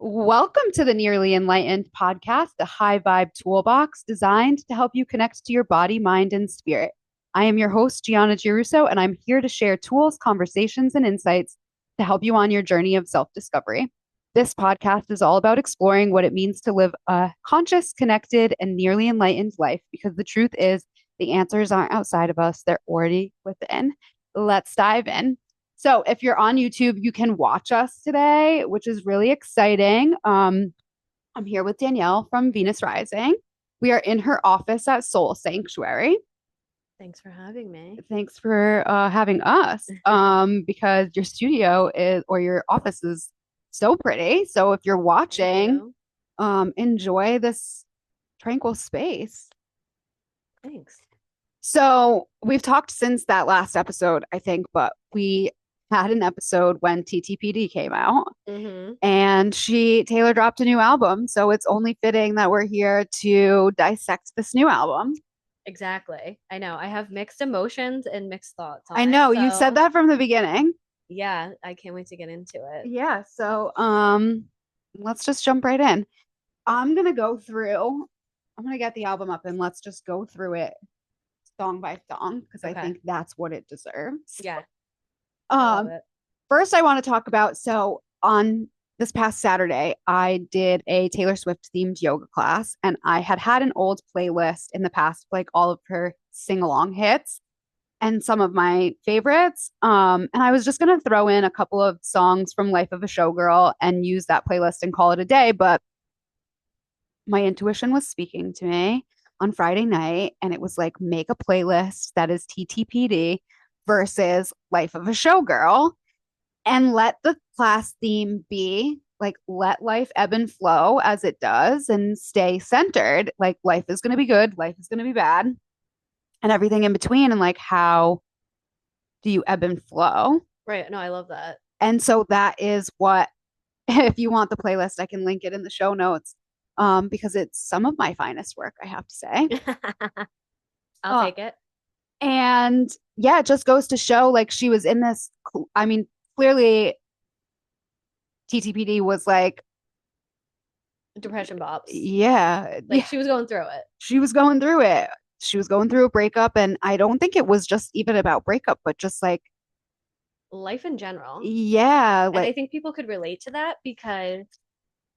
Welcome to the Nearly Enlightened podcast, the high vibe toolbox designed to help you connect to your body, mind, and spirit. I am your host, Gianna Girusso, and I'm here to share tools, conversations, and insights to help you on your journey of self discovery. This podcast is all about exploring what it means to live a conscious, connected, and nearly enlightened life because the truth is the answers aren't outside of us, they're already within. Let's dive in. So if you're on YouTube, you can watch us today, which is really exciting. I'm here with Danielle from Venus Rising. We are in her office at Soul Sanctuary. Thanks for having me. Thanks for having us because your studio is or your office is so pretty. So if you're watching, enjoy this tranquil space. Thanks. So we've talked since that last episode, I think, but we had an episode when TTPD came out and Taylor dropped a new album. So it's only fitting that we're here to dissect this new album. Exactly. I know. I have mixed emotions and mixed thoughts on I know it, you said that from the beginning. Yeah, I can't wait to get into it. Yeah. So let's just jump right in. I'm gonna get the album up and let's just go through it song by song because I think that's what it deserves. Yeah. First I want to talk about on this past Saturday, I did a Taylor Swift themed yoga class and I had an old playlist in the past, like all of her sing along hits and some of my favorites. And I was just going to throw in a couple of songs from Life of a Showgirl and use that playlist and call it a day. But my intuition was speaking to me on Friday night and it was like, make a playlist that is TTPD versus Life of a Showgirl and let the class theme be like, let life ebb and flow as it does and stay centered. Like, life is going to be good, life is going to be bad, and everything in between. And like, how do you ebb and flow? Right. No, I love that. And so that is what, if you want the playlist, I can link it in the show notes because it's some of my finest work, I have to say. I'll take it. And yeah, it just goes to show like she was in this. I mean, clearly TTPD was like depression bops. Yeah. Like she was going through it. She was going through it. She was going through a breakup. And I don't think it was just even about breakup, but just like life in general. Yeah. And I think people could relate to that because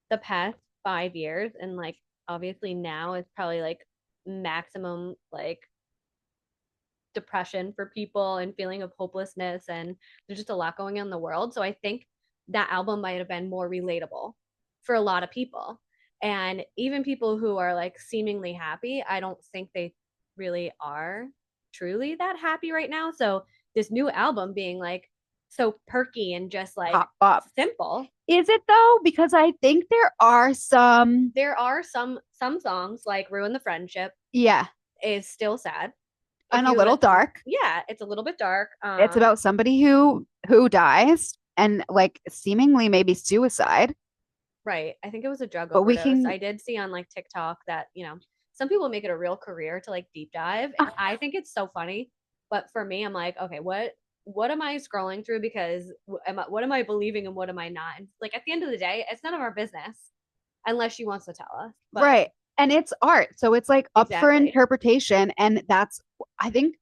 the past 5 years and like obviously now is probably like maximum like depression for people and feeling of hopelessness and there's just a lot going on in the world. So I think that album might have been more relatable for a lot of people. And even people who are like seemingly happy, I don't think they really are truly that happy right now. So this new album being like so perky and just like simple. Is it though? Because I think there are some songs like Ruin the Friendship. Yeah. Is still sad. And a little dark. Yeah, it's a little bit dark. It's about somebody who dies and like seemingly maybe suicide. Right. I think it was a drug overdose. I did see on like TikTok that, some people make it a real career to like deep dive. And I think it's so funny. But for me, I'm like, okay, what am I scrolling through? Because what am I believing and what am I not? And like at the end of the day, it's none of our business unless she wants to tell us. But, right. And it's art. So it's like up for interpretation. And that's, I think,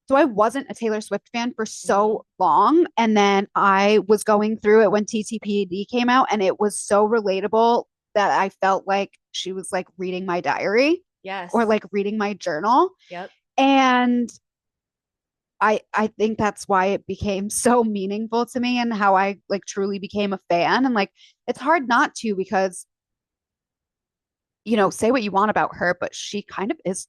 so I wasn't a Taylor Swift fan for so long. And then I was going through it when TTPD came out and it was so relatable that I felt like she was like reading my diary. Yes. Or like reading my journal. Yep. And I think that's why it became so meaningful to me and how I like truly became a fan. And like, it's hard not to because, say what you want about her, but she kind of is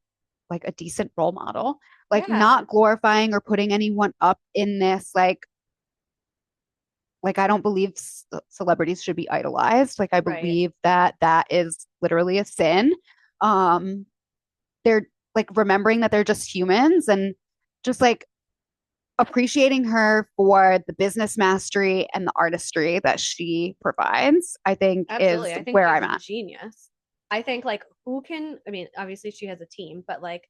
like a decent role model, like not glorifying or putting anyone up in this, like I don't believe celebrities should be idolized. Like I believe that is literally a sin. They're like remembering that they're just humans and just like appreciating her for the business mastery and the artistry that she provides, I think is where I'm at. Genius. I think like obviously she has a team, but like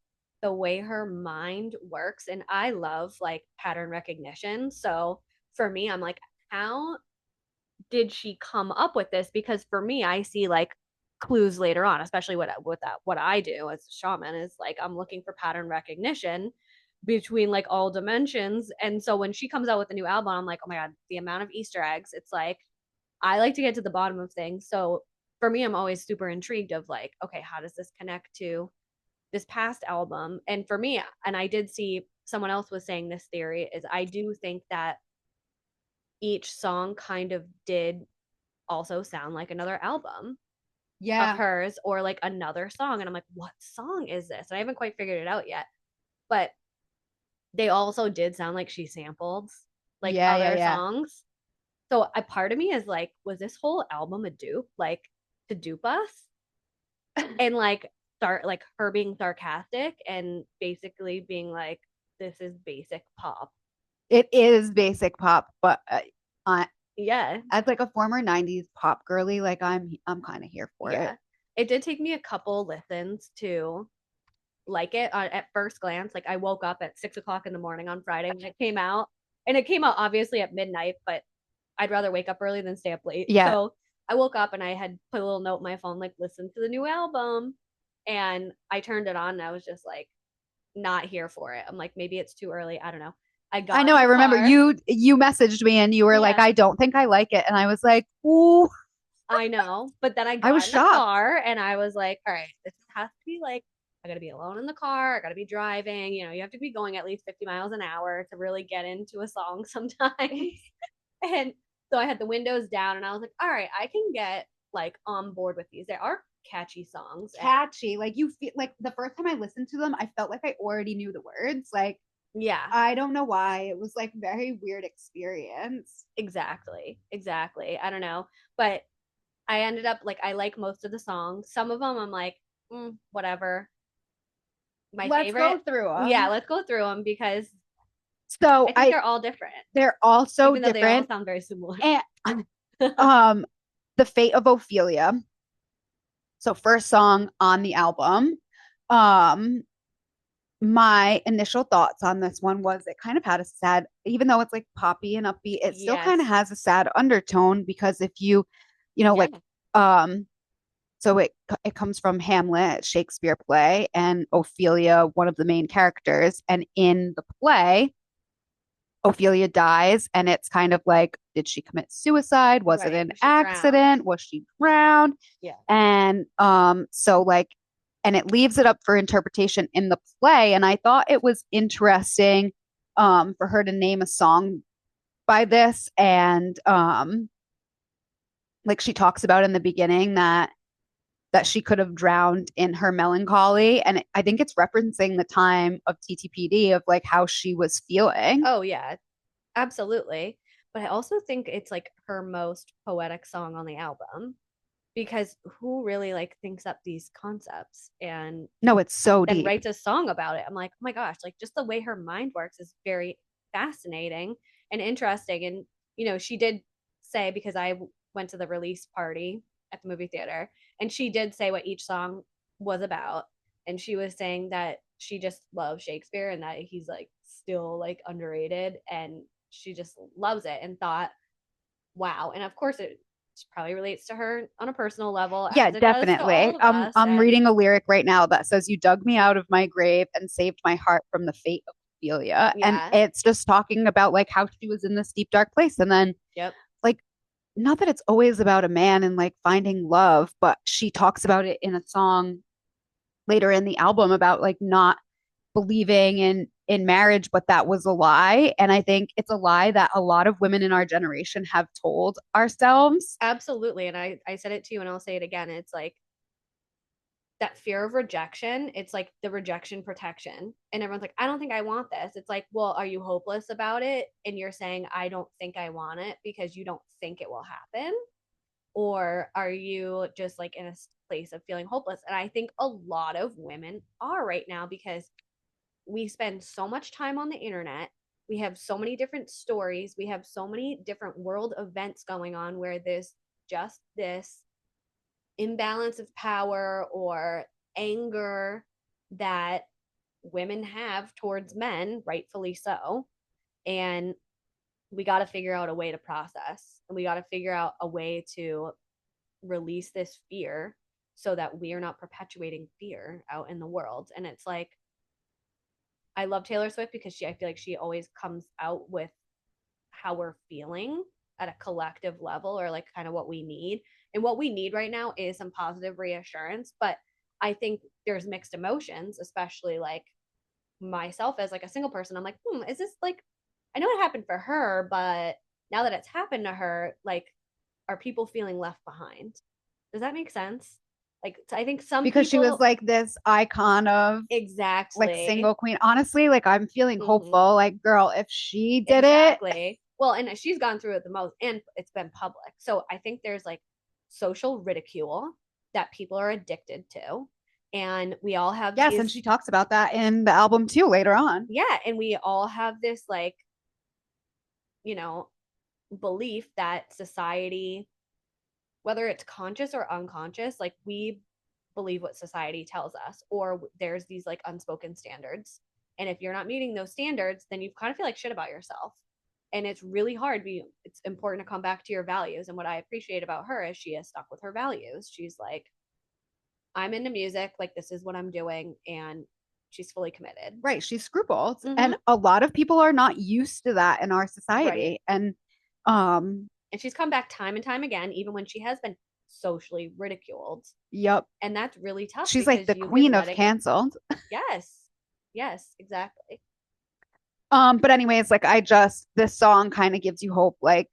the way her mind works, and I love like pattern recognition. So for me, I'm like, how did she come up with this? Because for me, I see like clues later on, especially what I do as a shaman is like I'm looking for pattern recognition between like all dimensions. And so when she comes out with a new album, I'm like, oh my God, the amount of Easter eggs. It's like I like to get to the bottom of things. So for me, I'm always super intrigued of like, okay, how does this connect to this past album? And for me, and I did see someone else was saying this theory, is I do think that each song kind of did also sound like another album of Yeah. hers or like another song. And I'm like, what song is this? And I haven't quite figured it out yet. But they also did sound like she sampled like Yeah, yeah, other yeah. songs. So a part of me is like, was this whole album a dupe? Like to dupe us? And like start like her being sarcastic and basically being like, this is basic pop. It is basic pop, but I, Yeah. as like a former 90s pop girly, like I'm kind of here for it. Yeah. It did take me a couple listens to like it at first glance. Like I woke up at 6 o'clock in the morning on Friday when it came out, and it came out obviously at midnight, but I'd rather wake up early than stay up late. Yeah. So I woke up and I had put a little note in my phone, like, listen to the new album. And I turned it on and I was just like, not here for it. I'm like, maybe it's too early. I don't know. I I got know. in I the remember car. you messaged me and you were like, Yeah, I don't think I like it. And I was like, ooh, I know. But then I I was got in the shocked. car and I was like, all right, this has to be like, I got to be alone in the car. I got to be driving. You know, you have to be going at least 50 miles an hour to really get into a song sometimes. And so I had the windows down and I was like, all right, I can get like on board with these. They are catchy songs. And Catchy. Like you feel like the first time I listened to them, I felt like I already knew the words. Like yeah, I don't know why. It was like very weird experience. exactly. Exactly. I don't know. But I ended up like, I like most of the songs. Some of them I'm like, whatever. My Let's go favorite. through Yeah, them. let's go through them because So I think they're all different, they're all so even though they all different. sound very similar. And um, the Fate of Ophelia. So first song on the album. Um, my initial thoughts on this one was it kind of had a sad, even though it's like poppy and upbeat, it still kind of Yes. has a sad undertone because if you know, like Yeah. um so it comes from Hamlet, Shakespeare play, and Ophelia, one of the main characters. And in the play, Ophelia dies, and it's kind of like, did she commit suicide? Was it Right. an She drowned. accident? Was she drowned? Yeah. And so like, and it leaves it up for interpretation in the play. And I thought it was interesting for her to name a song by this. And like she talks about in the beginning that she could have drowned in her melancholy. And I think it's referencing the time of TTPD of like how she was feeling. Oh yeah, absolutely. But I also think it's like her most poetic song on the album because who really like thinks up these concepts and No, it's so then deep. writes a song about it? I'm like, oh my gosh, like just the way her mind works is very fascinating and interesting. And she did say, because I went to the release party at the movie theater, and she did say what each song was about. And she was saying that she just loves Shakespeare and that he's like still like underrated, and she just loves it and thought, wow. And of course, it probably relates to her on a personal level Yeah, as it does to definitely. all of us. I'm And reading a lyric right now that says, "You dug me out of my grave and saved my heart from the fate of Ophelia." And yeah, it's just talking about like how she was in this deep dark place, and then yep. like not that it's always about a man and like finding love, but she talks about it in a song later in the album about like not believing in marriage, but that was a lie. And I think it's a lie that a lot of women in our generation have told ourselves. Absolutely. And I said it to you and I'll say it again. It's like that fear of rejection. It's like the rejection protection. And everyone's like, I don't think I want this. It's like, well, are you hopeless about it? And you're saying, I don't think I want it because you don't think it will happen? Or are you just like in a place of feeling hopeless? And I think a lot of women are right now because we spend so much time on the internet. We have so many different stories. We have so many different world events going on where there's just this imbalance of power or anger that women have towards men, rightfully so. And we got to figure out a way to process, and we got to figure out a way to release this fear so that we are not perpetuating fear out in the world. And it's like, I love Taylor Swift because I feel like she always comes out with how we're feeling at a collective level, or like kind of what we need. And what we need right now is some positive reassurance. But I think there's mixed emotions, especially like myself as like a single person. I'm like, is this like, I know it happened for her, but now that it's happened to her, like, are people feeling left behind? Does that make sense? Like, I think some Because she was people, like this icon of like exactly. single queen. Honestly, like I'm feeling Mm-hmm. hopeful. Like, girl, if she did it, Exactly. Well, and she's gone through it the most, and it's been public. So I think there's like social ridicule that people are addicted to. And we all have yes, and these, she talks about that in the album too later on. yeah, and we all have this like, you know, belief that society, whether it's conscious or unconscious, like we believe what society tells us, or there's these like unspoken standards. And if you're not meeting those standards, then you kind of feel like shit about yourself. And it's really hard. It's important to come back to your values. And what I appreciate about her is she is stuck with her values. She's like, I'm into music, like this is what I'm doing, and she's fully committed. Right. She's scruples. Mm-hmm. And a lot of people are not used to that in our Right. society. Um, And she's come back time and time again, even when she has been socially ridiculed. yep. And that's really tough She's like because the you've been queen of letting, canceled. yes, yes, exactly. But anyways, like this song kind of gives you hope, like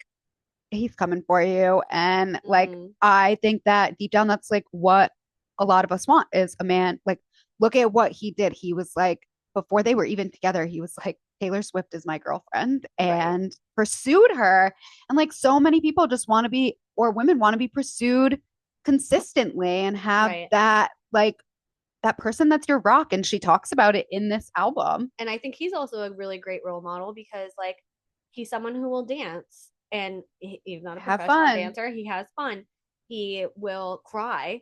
he's coming for you. And like Mm-hmm. I think that deep down that's like what a lot of us want is a man. Like, look at what he did. He was like, before they were even together, he was like, Taylor Swift is my girlfriend Right, and pursued her. And like so many people just want to be, or women want to be pursued consistently and have right. that person that's your rock. And she talks about it in this album. And I think he's also a really great role model because, like, he's someone who will dance, and he's not a Have professional fun. dancer. He has fun. He will cry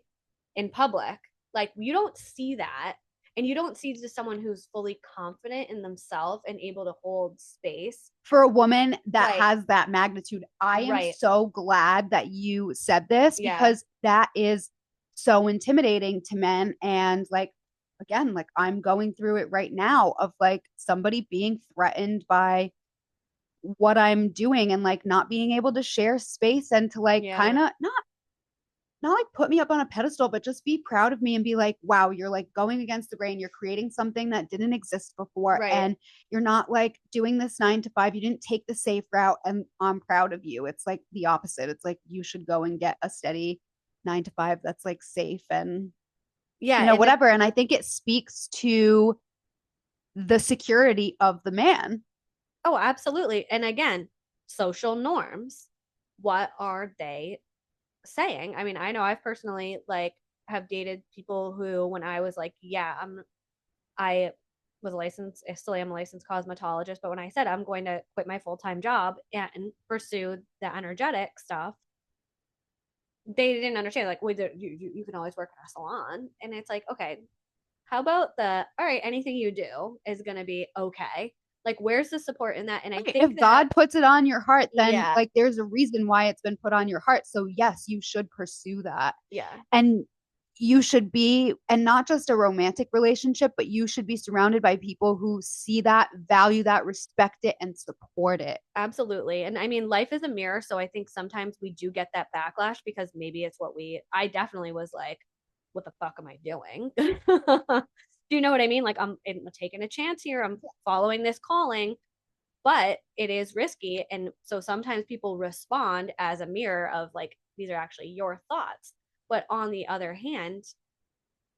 in public. Like, you don't see that. And you don't see just someone who's fully confident in themselves and able to hold space. For a woman that Right, has that magnitude. I am right. so glad that you said this Yeah, because that is so intimidating to men. And like, again, like I'm going through it right now of like somebody being threatened by what I'm doing and like not being able to share space and to like yeah, kind of not like put me up on a pedestal, but just be proud of me and be like, wow, you're like going against the grain. You're creating something that didn't exist before. right. And you're not like doing this 9 to 5. You didn't take the safe route. And I'm proud of you. It's like the opposite. It's like you should go and get a steady 9 to 5 that's like safe and, Yeah, and whatever. And I think it speaks to the security of the man. oh, absolutely. And again, social norms. What are they saying? I mean, I know I've personally like have dated people who when I was like, yeah, I was a licensed, I still am a licensed cosmetologist, but when I said I'm going to quit my full-time job and pursue the energetic stuff, they didn't understand. Like, well, you can always work in a salon. And it's like, okay, how about all right, anything you do is going to be okay. Like, where's the support in that? And I Right. think If that, God puts it on your heart, then yeah, like there's a reason why it's been put on your heart. So yes, you should pursue that. yeah, And you should be, and not just a romantic relationship, but you should be surrounded by people who see that, value that, respect it, and support it. absolutely. And I mean, life is a mirror. So I think sometimes we do get that backlash because maybe it's I definitely was like, what the fuck am I doing? Do you know what I mean? Like, I'm taking a chance here. I'm following this calling, but it is risky. And so sometimes people respond as a mirror of like, these are actually your thoughts. But on the other hand,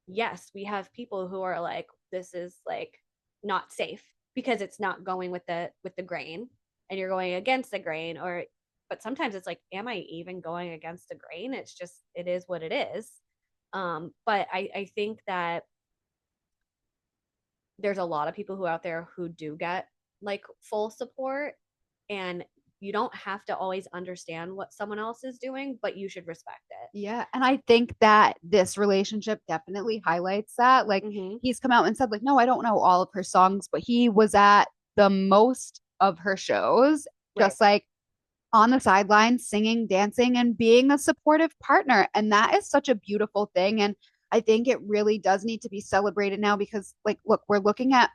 yes, we have people who are like, this is like not safe because it's not going with the grain, and you're going against the grain. Or but sometimes it's like, am I even going against the grain? It's just, it is what it is. But I think that there's a lot of people who out there who do get like full support, and you don't have to always understand what someone else is doing, but you should respect it. Yeah. And I think that this relationship definitely highlights that. Like Mm-hmm. he's come out and said, like, no, I don't know all of her songs, but he was at the most of her shows Right. just like on the sidelines, singing, dancing, and being a supportive partner. And that is such a beautiful thing. And I think it really does need to be celebrated now because, like, look, we're looking at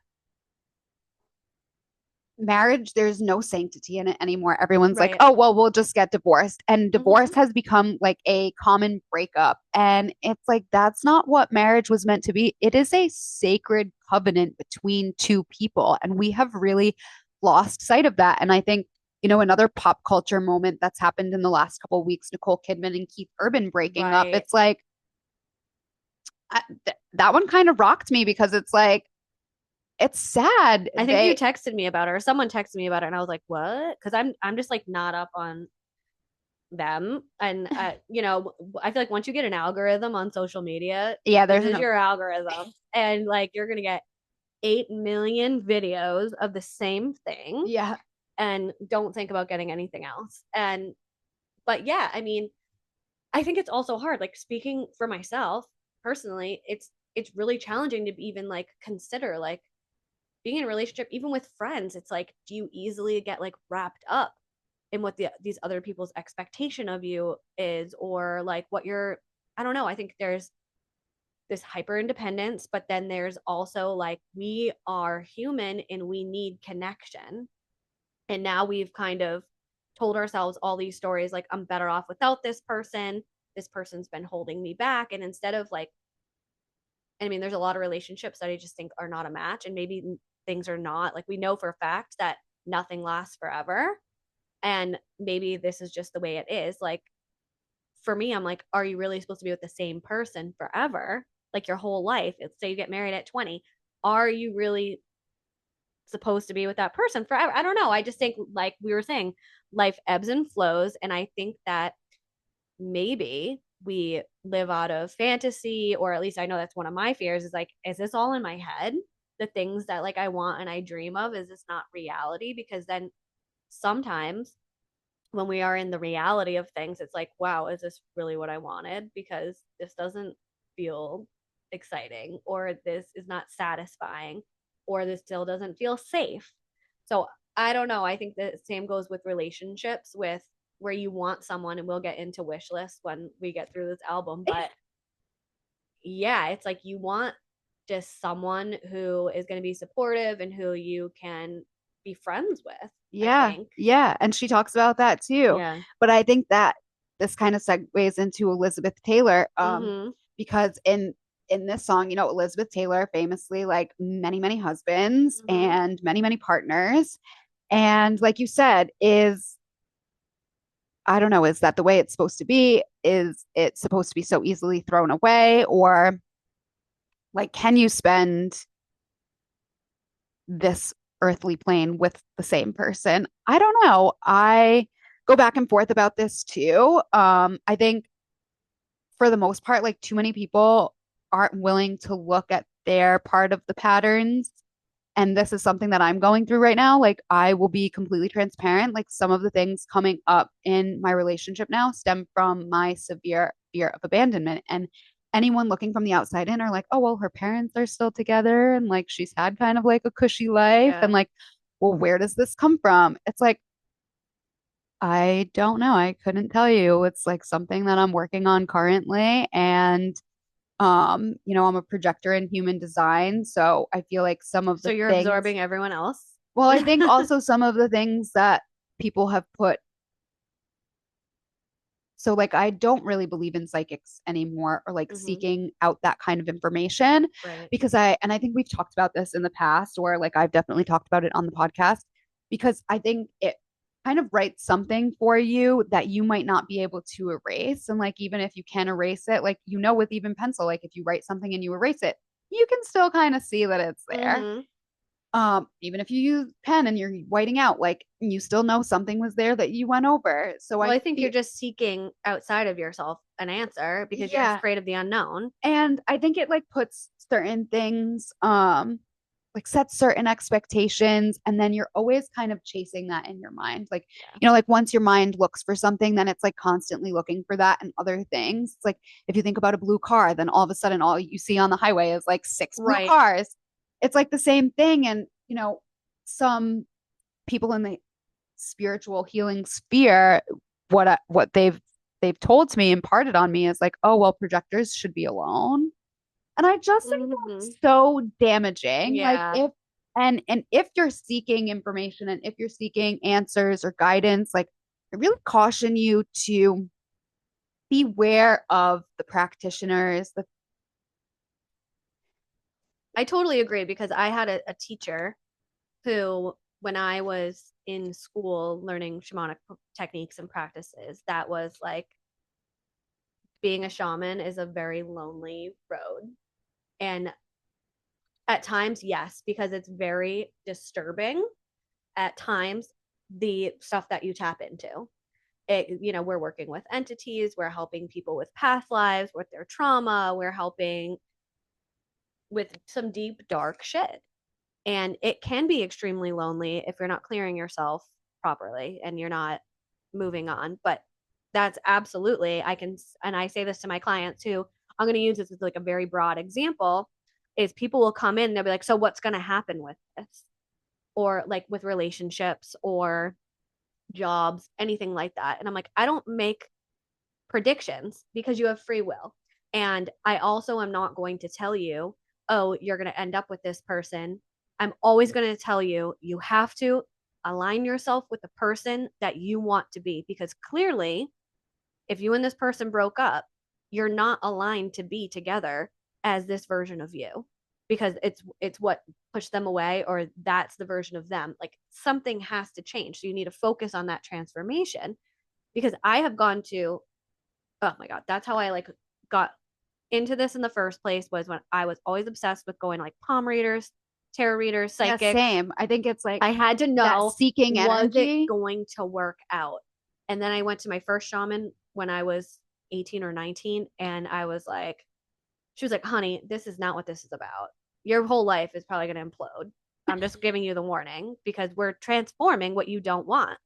marriage, there's no sanctity in it anymore. Everyone's like, Right. oh, well, we'll just get divorced. And divorce Hmm. has become like a common breakup. And it's like, that's not what marriage was meant to be. It is a sacred covenant between two people. And we have really lost sight of that. And I think, another pop culture moment that's happened in the last couple of weeks, Nicole Kidman and Keith Urban breaking up. Right. It's like, that one kind of rocked me because it's like, it's sad. I think you texted me about it, or someone texted me about it, and I was like, "What?" Because I'm just like not up on them, and I feel like once you get an algorithm on social media, Yeah, this there's is no, your algorithm, and like you're gonna get 8 million videos of the same thing, yeah, and don't think about getting anything else. And but yeah, I mean, I think it's also hard. Like speaking for myself personally, it's really challenging to even like consider like being in a relationship, even with friends. It's like, do you easily get like wrapped up in what these other people's expectation of you is, or like what you're, I don't know. I think there's this hyper independence, but then there's also like we are human and we need connection. And now we've kind of told ourselves all these stories like I'm better off without this person. This person's been holding me back. And instead of like, I mean, there's a lot of relationships that I just think are not a match. And maybe things are not like we know for a fact that nothing lasts forever. And maybe this is just the way it is. Like for me, I'm like, are you really supposed to be with the same person forever? Like your whole life? Let's say you get married at 20. Are you really supposed to be with that person forever? I don't know. I just think, like we were saying, life ebbs and flows. And I think that maybe we live out of fantasy, or at least I know that's one of my fears is like, is this all in my head? The things that like I want and I dream of, is this not reality? Because then sometimes when we are in the reality of things, it's like, wow, is this really what I wanted? Because this doesn't feel exciting, or this is not satisfying, or this still doesn't feel safe. So I don't know. I think the same goes with relationships, with where you want someone, and we'll get into wish lists when we get through this album. But yeah, it's like you want just someone who is going to be supportive and who you can be friends with, I yeah, think. yeah. And she talks about that too. Yeah. But I think that this kind of segues into Elizabeth Taylor, Mm-hmm. because in this song, Elizabeth Taylor famously like many, many husbands Mm-hmm. and many, many partners. And like you said, is I don't know, is that the way it's supposed to be? Is it supposed to be so easily thrown away? Or like, can you spend this earthly plane with the same person? I don't know. I go back and forth about this too. I think for the most part, like too many people aren't willing to look at their part of the patterns. And this is something that I'm going through right now. Like, I will be completely transparent. Like, some of the things coming up in my relationship now stem from my severe fear of abandonment. And anyone looking from the outside in are like, oh, well, her parents are still together. And like, she's had kind of like a cushy life. And Yeah. like, well, where does this come from? It's like, I don't know. I couldn't tell you. It's like something that I'm working on currently. And I'm a projector in human design, so I feel like some of So the you're things, absorbing everyone else? well, I think also some of the things that people have put, so like I don't really believe in psychics anymore or like Mm-hmm. seeking out that kind of information Right. because and I think we've talked about this in the past, or like I've definitely talked about it on the podcast because I think it kind of writes something for you that you might not be able to erase. And like, even if you can erase it, like, with even pencil, like if you write something and you erase it, you can still kind of see that it's there. Mm-hmm. Even if you use pen and you're whiting out, like you still know something was there that you went over. So Well, I I think feel, you're just seeking outside of yourself an answer because you're yeah. afraid of the unknown. And I think it like puts certain things, like sets certain expectations, and then you're always kind of chasing that in your mind. Like, Yeah. like once your mind looks for something, then it's like constantly looking for that and other things. It's like if you think about a blue car, then all of a sudden all you see on the highway is like six blue Right. cars. It's like the same thing. And, some people in the spiritual healing sphere, what they've told to me, imparted on me, is like, oh well, projectors should be alone. And I just think Mm-hmm. that's so damaging. Like Yeah. if and if you're seeking information and if you're seeking answers or guidance, like I really caution you to beware of the practitioners. The I totally agree because I had a teacher who, when I was in school learning shamanic techniques and practices, that was like being a shaman is a very lonely road. And at times, yes, because it's very disturbing at times, the stuff that you tap into. We're working with entities, we're helping people with past lives, with their trauma, we're helping with some deep, dark shit. And it can be extremely lonely if you're not clearing yourself properly and you're not moving on. But that's absolutely, and I say this to my clients too. I'm going to use this as like a very broad example is people will come in and they'll be like, so what's going to happen with this? Or like with relationships or jobs, anything like that. And I'm like, I don't make predictions because you have free will. And I also am not going to tell you, oh, you're going to end up with this person. I'm always going to tell you, you have to align yourself with the person that you want to be because clearly, if you and this person broke up, you're not aligned to be together as this version of you because it's what pushed them away or that's the version of them. Like something has to change. So you need to focus on that transformation because I have gone to, oh my god, that's how I like got into this in the first place was when I was always obsessed with going like palm readers, tarot readers, yeah, psychics. same. I think it's like I had to that know, seeking was it energy. going to work out? And then I went to my first shaman when I was 18 or 19 and I was like, she was like, honey, this is not what this is about. Your whole life is probably going to implode. I'm just giving you the warning because we're transforming what you don't want.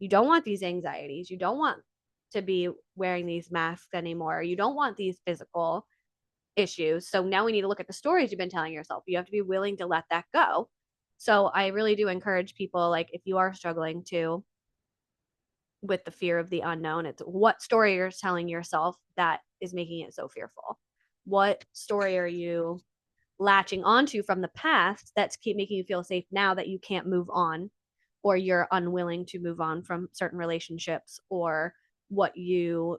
You don't want these anxieties. You don't want to be wearing these masks anymore. You don't want these physical issues. So now we need to look at the stories you've been telling yourself. You have to be willing to let that go. So I really do encourage people, like, if you are struggling to with the fear of the unknown, it's what story you're telling yourself that is making it so fearful. What story are you latching onto from the past that's keep making you feel safe now that you can't move on or you're unwilling to move on from certain relationships or what you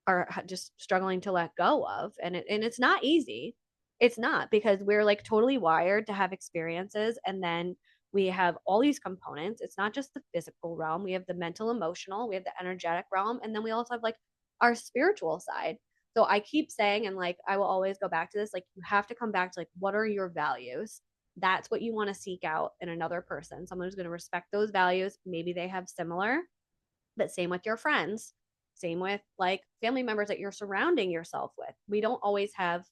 are just struggling to let go of and it's not easy. It's not because we're like totally wired to have experiences and then we have all these components. It's not just the physical realm. We have the mental, emotional, we have the energetic realm, and then we also have like our spiritual side. So I keep saying, and like I will always go back to this, like you have to come back to like what are your values? That's what you want to seek out in another person. Someone who's going to respect those values. Maybe they have similar, but same with your friends, same with like family members that you're surrounding yourself with. We don't always have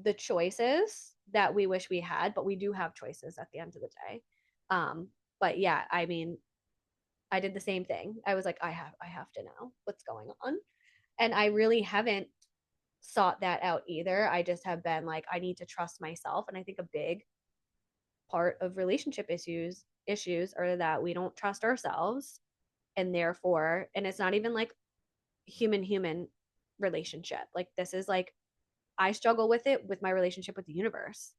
the choices that we wish we had, but we do have choices at the end of the day. Um, but yeah, I mean, I did the same thing. I was like, I have to know what's going on. And I really haven't sought that out either. I just have been like, I need to trust myself. And I think a big part of relationship issues are that we don't trust ourselves and therefore, and it's not even like human relationship. Like this is like I struggle with it with my relationship with the universe.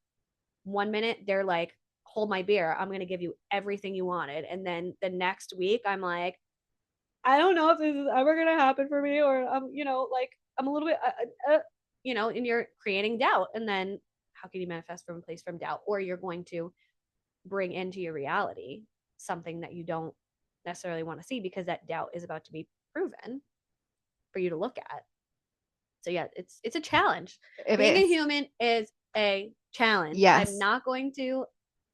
One minute they're like, hold my beer, I'm going to give you everything you wanted, and then the next week I'm like, I don't know if this is ever going to happen for me, or like I'm a little bit and you're creating doubt. And then how can you manifest from a place from doubt? Or you're going to bring into your reality something that you don't necessarily want to see because that doubt is about to be proven for you to look at. So yeah, it's a challenge. It Being a is. human is a challenge. I'm Yes. not going to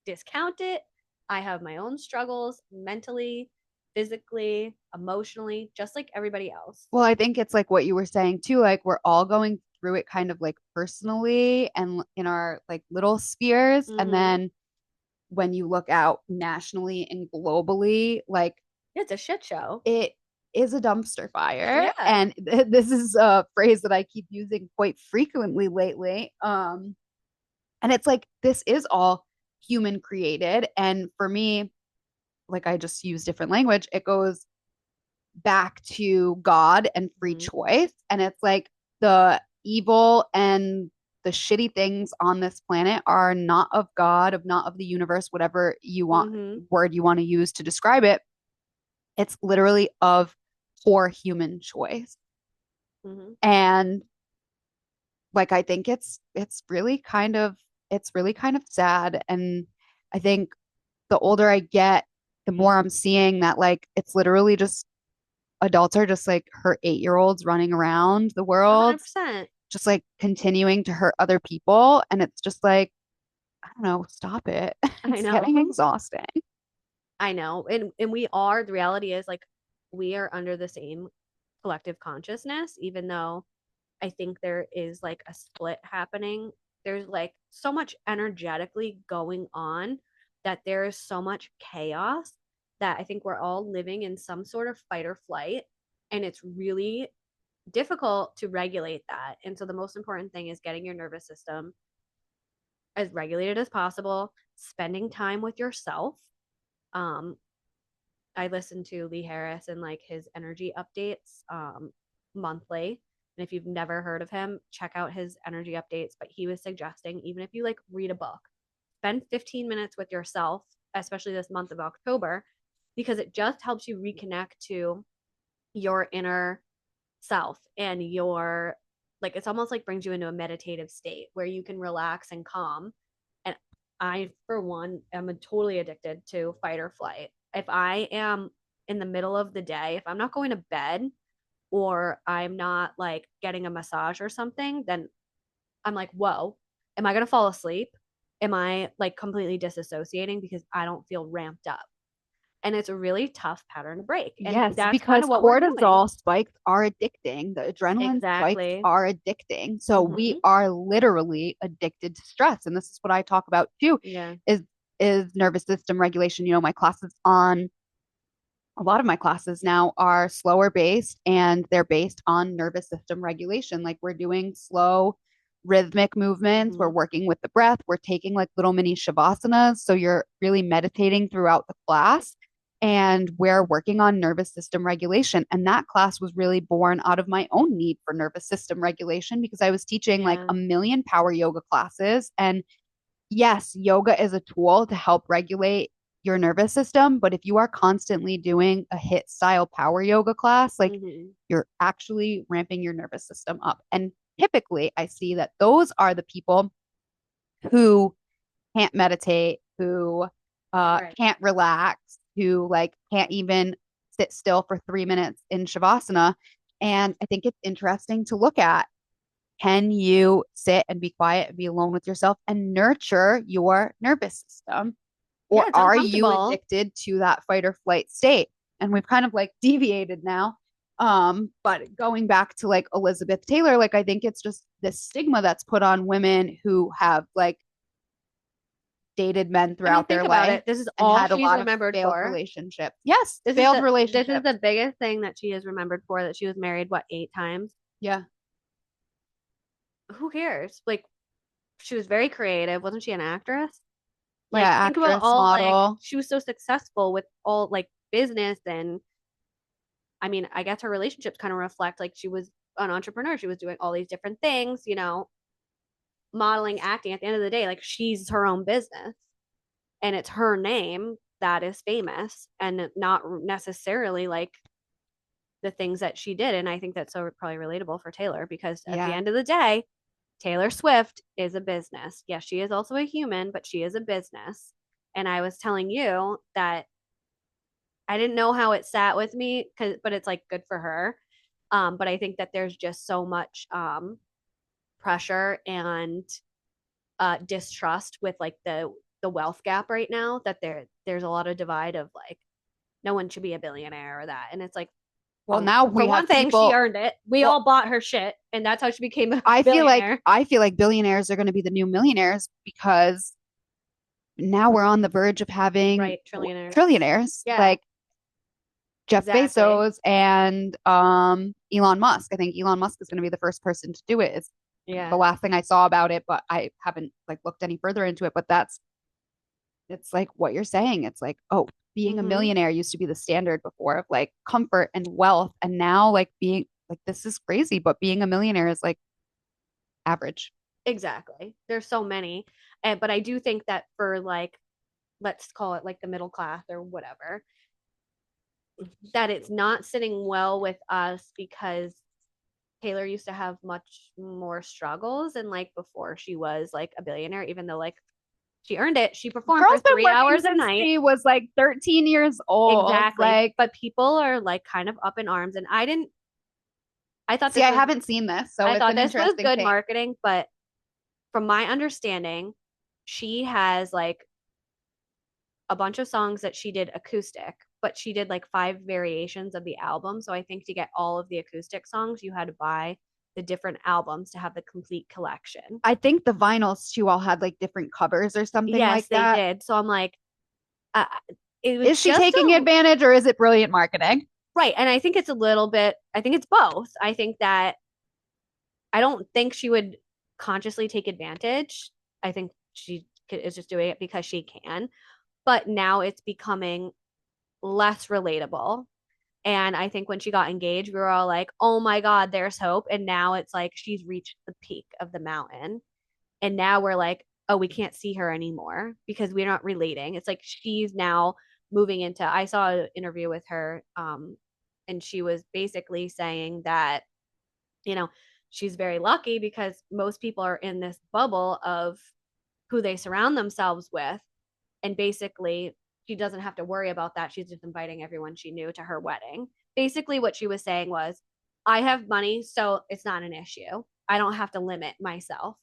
discount it. I have my own struggles mentally, physically, emotionally, just like everybody else. Well, I think it's like what you were saying too, like we're all going through it kind of like personally and in our like little spheres. And Mm-hmm. then when you look out nationally and globally, like It's a shit show. it is a dumpster fire. Yeah. And this is a phrase that I keep using quite frequently lately. And it's like this is all human created. And for me, like I just use different language, it goes back to God and free Mm-hmm. choice. And it's like the evil and the shitty things on this planet are not of God, of not of the universe, whatever you want Mm-hmm. word you want to use to describe it. It's literally of poor human choice. Mm-hmm. And like I think it's really kind of sad. And I think the older I get, the more I'm seeing that like it's literally just adults are just like hurt 8-year-olds running around the world, 100%. just like continuing to hurt other people. And it's just like, I don't know, stop it. I It's know. getting exhausting. I know. And we are, the reality is like we are under the same collective consciousness, even though I think there is like a split happening. There's like so much energetically going on that there is so much chaos that I think we're all living in some sort of fight or flight. And it's really difficult to regulate that. And so the most important thing is getting your nervous system as regulated as possible, spending time with yourself. Um, I listen to Lee Harris and like his energy updates monthly. And if you've never heard of him, check out his energy updates. But he was suggesting even if you like read a book, spend 15 minutes with yourself, especially this month of October, because it just helps you reconnect to your inner self and your like it's almost like brings you into a meditative state where you can relax and calm. And I, for one, am totally addicted to fight or flight. If I am in the middle of the day, if I'm not going to bed or I'm not like getting a massage or something, then I'm like, whoa, am I going to fall asleep? Am I like completely disassociating because I don't feel ramped up? And it's a really tough pattern to break. And Yes, that's kind because of what we're doing. cortisol spikes are addicting. The adrenaline spikes Exactly. are addicting. So we Mm-hmm. are literally addicted to stress. And this is what I talk about too, Yeah. is nervous system regulation. You know, my classes on a lot of my classes now are slower based and they're based on nervous system regulation. Like we're doing slow rhythmic movements, we're Mm-hmm. working with the breath, we're taking like little mini shavasanas. So you're really meditating throughout the class. And we're working on nervous system regulation. And that class was really born out of my own need for nervous system regulation because I was teaching like Yeah. a million power yoga classes. And yes, yoga is a tool to help regulate your nervous system, but if you are constantly doing a hit style power yoga class, like Mm-hmm. you're actually ramping your nervous system up. And typically, I see that those are the people who can't meditate, who Right. can't relax, who like can't even sit still for 3 minutes in shavasana. And I think it's interesting to look at, can you sit and be quiet and be alone with yourself and nurture your nervous system? Yeah, Or it's are you uncomfortable. addicted to that fight or flight state? And we've kind of like deviated now. But going back to like Elizabeth Taylor, like I think it's just this stigma that's put on women who have like dated men I mean, throughout think their about life it. This is and all had a she's lot of remembered failed for. relationships. Yes, failed This is relationships. the biggest thing that she is remembered for, that she was married, what, 8 times? Yeah. Who cares? Like, she was very creative. Wasn't she an actress? Yeah, Like, think about actress, all, like, model. she was so successful with all, like, business. And I mean, I guess her relationships kind of reflect, like, she was an entrepreneur. She was doing all these different things, modeling, acting. At the end of the day, like, she's her own business and it's her name that is famous and not necessarily like the things that she did. And I think that's so probably relatable for Taylor because at the Yeah. end of the day, Taylor Swift is a business. Yes, she is also a human, but she is a business. And I was telling you that I didn't know how it sat with me, but it's like good for her. But I think that there's just so much pressure and distrust with like the wealth gap right now that there's a lot of divide of like no one should be a billionaire or that. And it's like, Well, now for we one have thing, she people. earned it. We Well, all bought her shit, and that's how she became a I billionaire. feel like billionaires are going to be the new millionaires because now we're on the verge of having Right, trillionaires. trillionaires Yeah, like Jeff exactly. Bezos and Elon Musk. I think Elon Musk is going to be the first person to do it. It's the Yeah. last thing I saw about it, but I haven't like looked any further into it. But that's it's like what you're saying. It's like, oh, being a Mm-hmm. millionaire used to be the standard before of like comfort and wealth. And now like being like this is crazy, but being a millionaire is like average. Exactly. There's so many. But I do think that for like, let's call it like the middle class or whatever, that it's not sitting well with us because Taylor used to have much more struggles and like before she was like a billionaire, even though like she earned it, she performed for Girl's been 3 hours working a since night. she was like 13 years old. Exactly. Like, But people are like kind of up in arms. And I thought see, this I was, haven't seen this, so I it's thought an this was interesting good take. marketing. But from my understanding, she has like a bunch of songs that she did acoustic, but she did like 5 variations of the album. So I think to get all of the acoustic songs, you had to buy the different albums to have the complete collection. I think the vinyls too all had like different covers or something like Yes, they that. did. So I'm like, uh, it was Is she just taking a advantage or is it brilliant marketing? right. And I think it's a little bit, I think it's both. I think that I don't think she would consciously take advantage. I think she is just doing it because she can. But now it's becoming less relatable. And I think when she got engaged, we were all like, oh my God, there's hope. And now it's like she's reached the peak of the mountain. And now we're like, oh, we can't see her anymore because we're not relating. It's like she's now moving into, I saw an interview with her, and she was basically saying that, you know, she's very lucky because most people are in this bubble of who they surround themselves with. And basically, she doesn't have to worry about that. She's just inviting everyone she knew to her wedding. Basically, what she was saying was, I have money, so it's not an issue. I don't have to limit myself.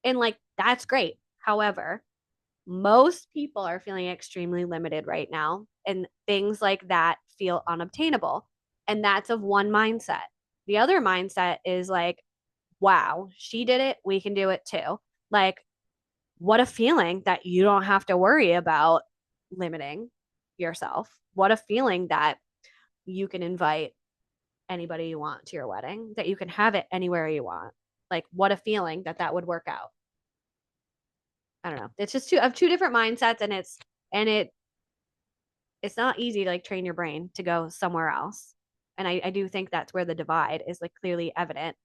And like, that's great. However, most people are feeling extremely limited right now, and things like that feel unobtainable. And that's of one mindset. The other mindset is like, wow, she did it. We can do it too. Like, what a feeling that you don't have to worry about limiting yourself. What a feeling that you can invite anybody you want to your wedding, that you can have it anywhere you want. Like, what a feeling that that would work out. I don't know. It's just two of two different mindsets, and and it it's not easy to like train your brain to go somewhere else. And I do think that's where the divide is like clearly evident,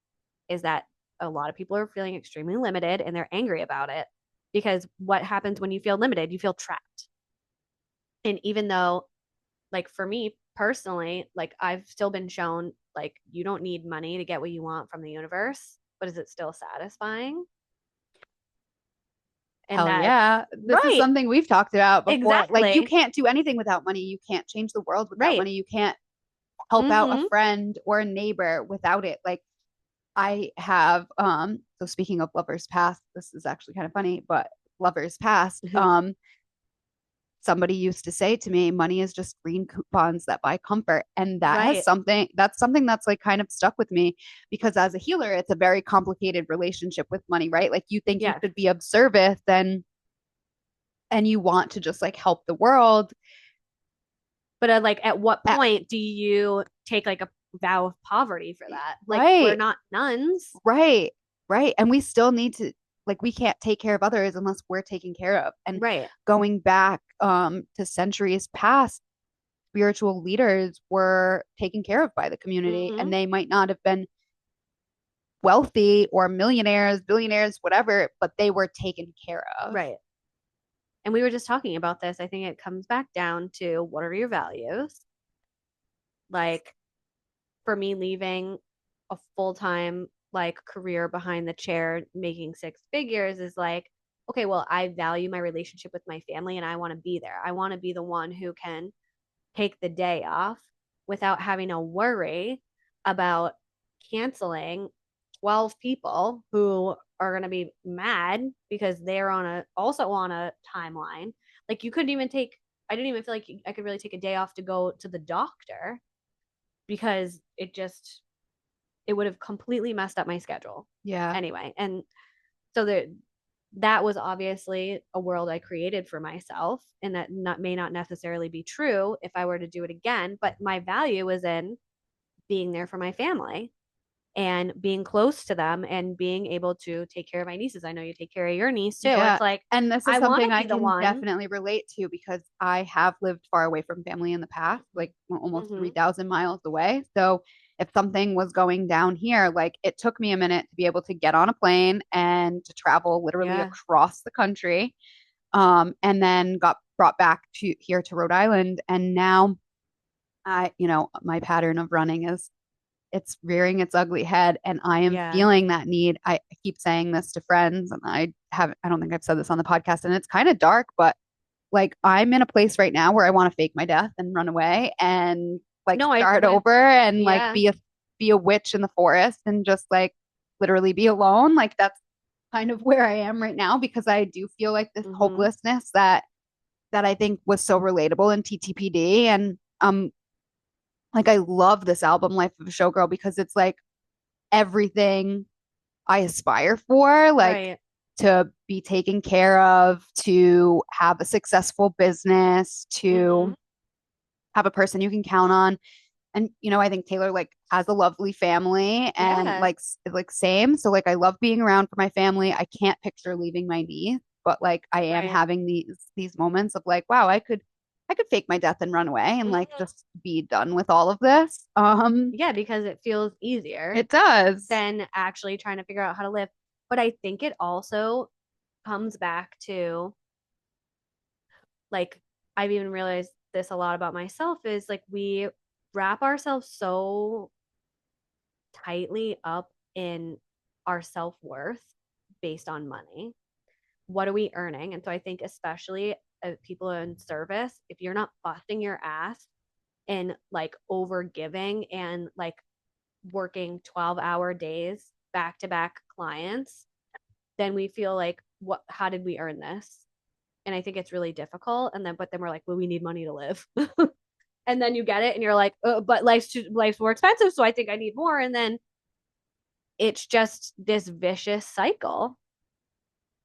is that a lot of people are feeling extremely limited and they're angry about it because what happens when you feel limited? You feel trapped. And even though, like for me personally, like I've still been shown like you don't need money to get what you want from the universe, but is it still satisfying? And Hell that, yeah. This is right, something we've talked about before. Like, you exactly, can't do anything without money. You can't change the world without right. money. You can't help out a Mm-hmm. friend or a neighbor without it. Like, I have, so speaking of lovers past, this is actually kind of funny, but lovers past, somebody used to say to me, money is just green coupons that buy comfort. And Right. that's something that's like kind of stuck with me because as a healer, it's a very complicated relationship with money, right? Like you think you Yes. should be of service and you want to just like help the world. But like, at what At, point do you take like a vow of poverty for that? Like, we're right, not nuns. right, right. And we still need to like we can't take care of others unless we're taken care of. And Right. going back to centuries past, spiritual leaders were taken care of by the community Mm-hmm. and they might not have been wealthy or millionaires, billionaires, whatever, but they were taken care of. Right. And we were just talking about this. I think it comes back down to what are your values? Like, for me, leaving a full time like career behind the chair, making 6 figures is like, okay, well, I value my relationship with my family and I want to be there. I want to be the one who can take the day off without having to worry about canceling 12 people who are going to be mad because they're on a also on a timeline. Like, you couldn't even take, I didn't even feel like I could really take a day off to go to the doctor because it would have completely messed up my schedule Yeah. anyway. And so that was obviously a world I created for myself, and that may not necessarily be true if I were to do it again. But my value was in being there for my family. and being close to them and being able to take care of my nieces. I know you take care of your niece too. Yeah. It's like And this is I want something to I be the can one. definitely relate to because I have lived far away from family in the past, like almost Hmm. 3,000 miles away. So if something was going down here, like it took me a minute to be able to get on a plane and to travel literally Yeah. across the country. And then got brought back to here to Rhode Island. And now my pattern of running is it's rearing its ugly head and I am Yeah. feeling that need. I keep saying this to friends and I don't think I've said this on the podcast and it's kind of dark, but like I'm in a place right now where I want to fake my death and run away and like No, start over and like yeah. be a witch in the forest and just like literally be alone. Like that's kind of where I am right now because I do feel like this Hmm. hopelessness that I think was so relatable in TTPD and like I love this album Life of a Showgirl because it's like everything I aspire for, like Right. to be taken care of, to have a successful business, Hmm. to have a person you can count on. And I think Taylor like has a lovely family and Yeah. like same. So like I love being around for my family. I can't picture leaving my niece, but like I am Right. having these moments of like, wow, I could fake my death and run away and like Hmm. just be done with all of this. Yeah, because it feels easier It does. than actually trying to figure out how to live. But I think it also comes back to like I've even realized this a lot about myself is like we wrap ourselves so tightly up in our self-worth based on money. What are we earning? And so I think especially people in service, if you're not busting your ass and like over giving and like working 12-hour days back to back clients, then we feel like what how did we earn this? And I think it's really difficult. And then but then we're like, well, we need money to live. And then you get it and you're like, but life's more expensive, so I think I need more. And then it's just this vicious cycle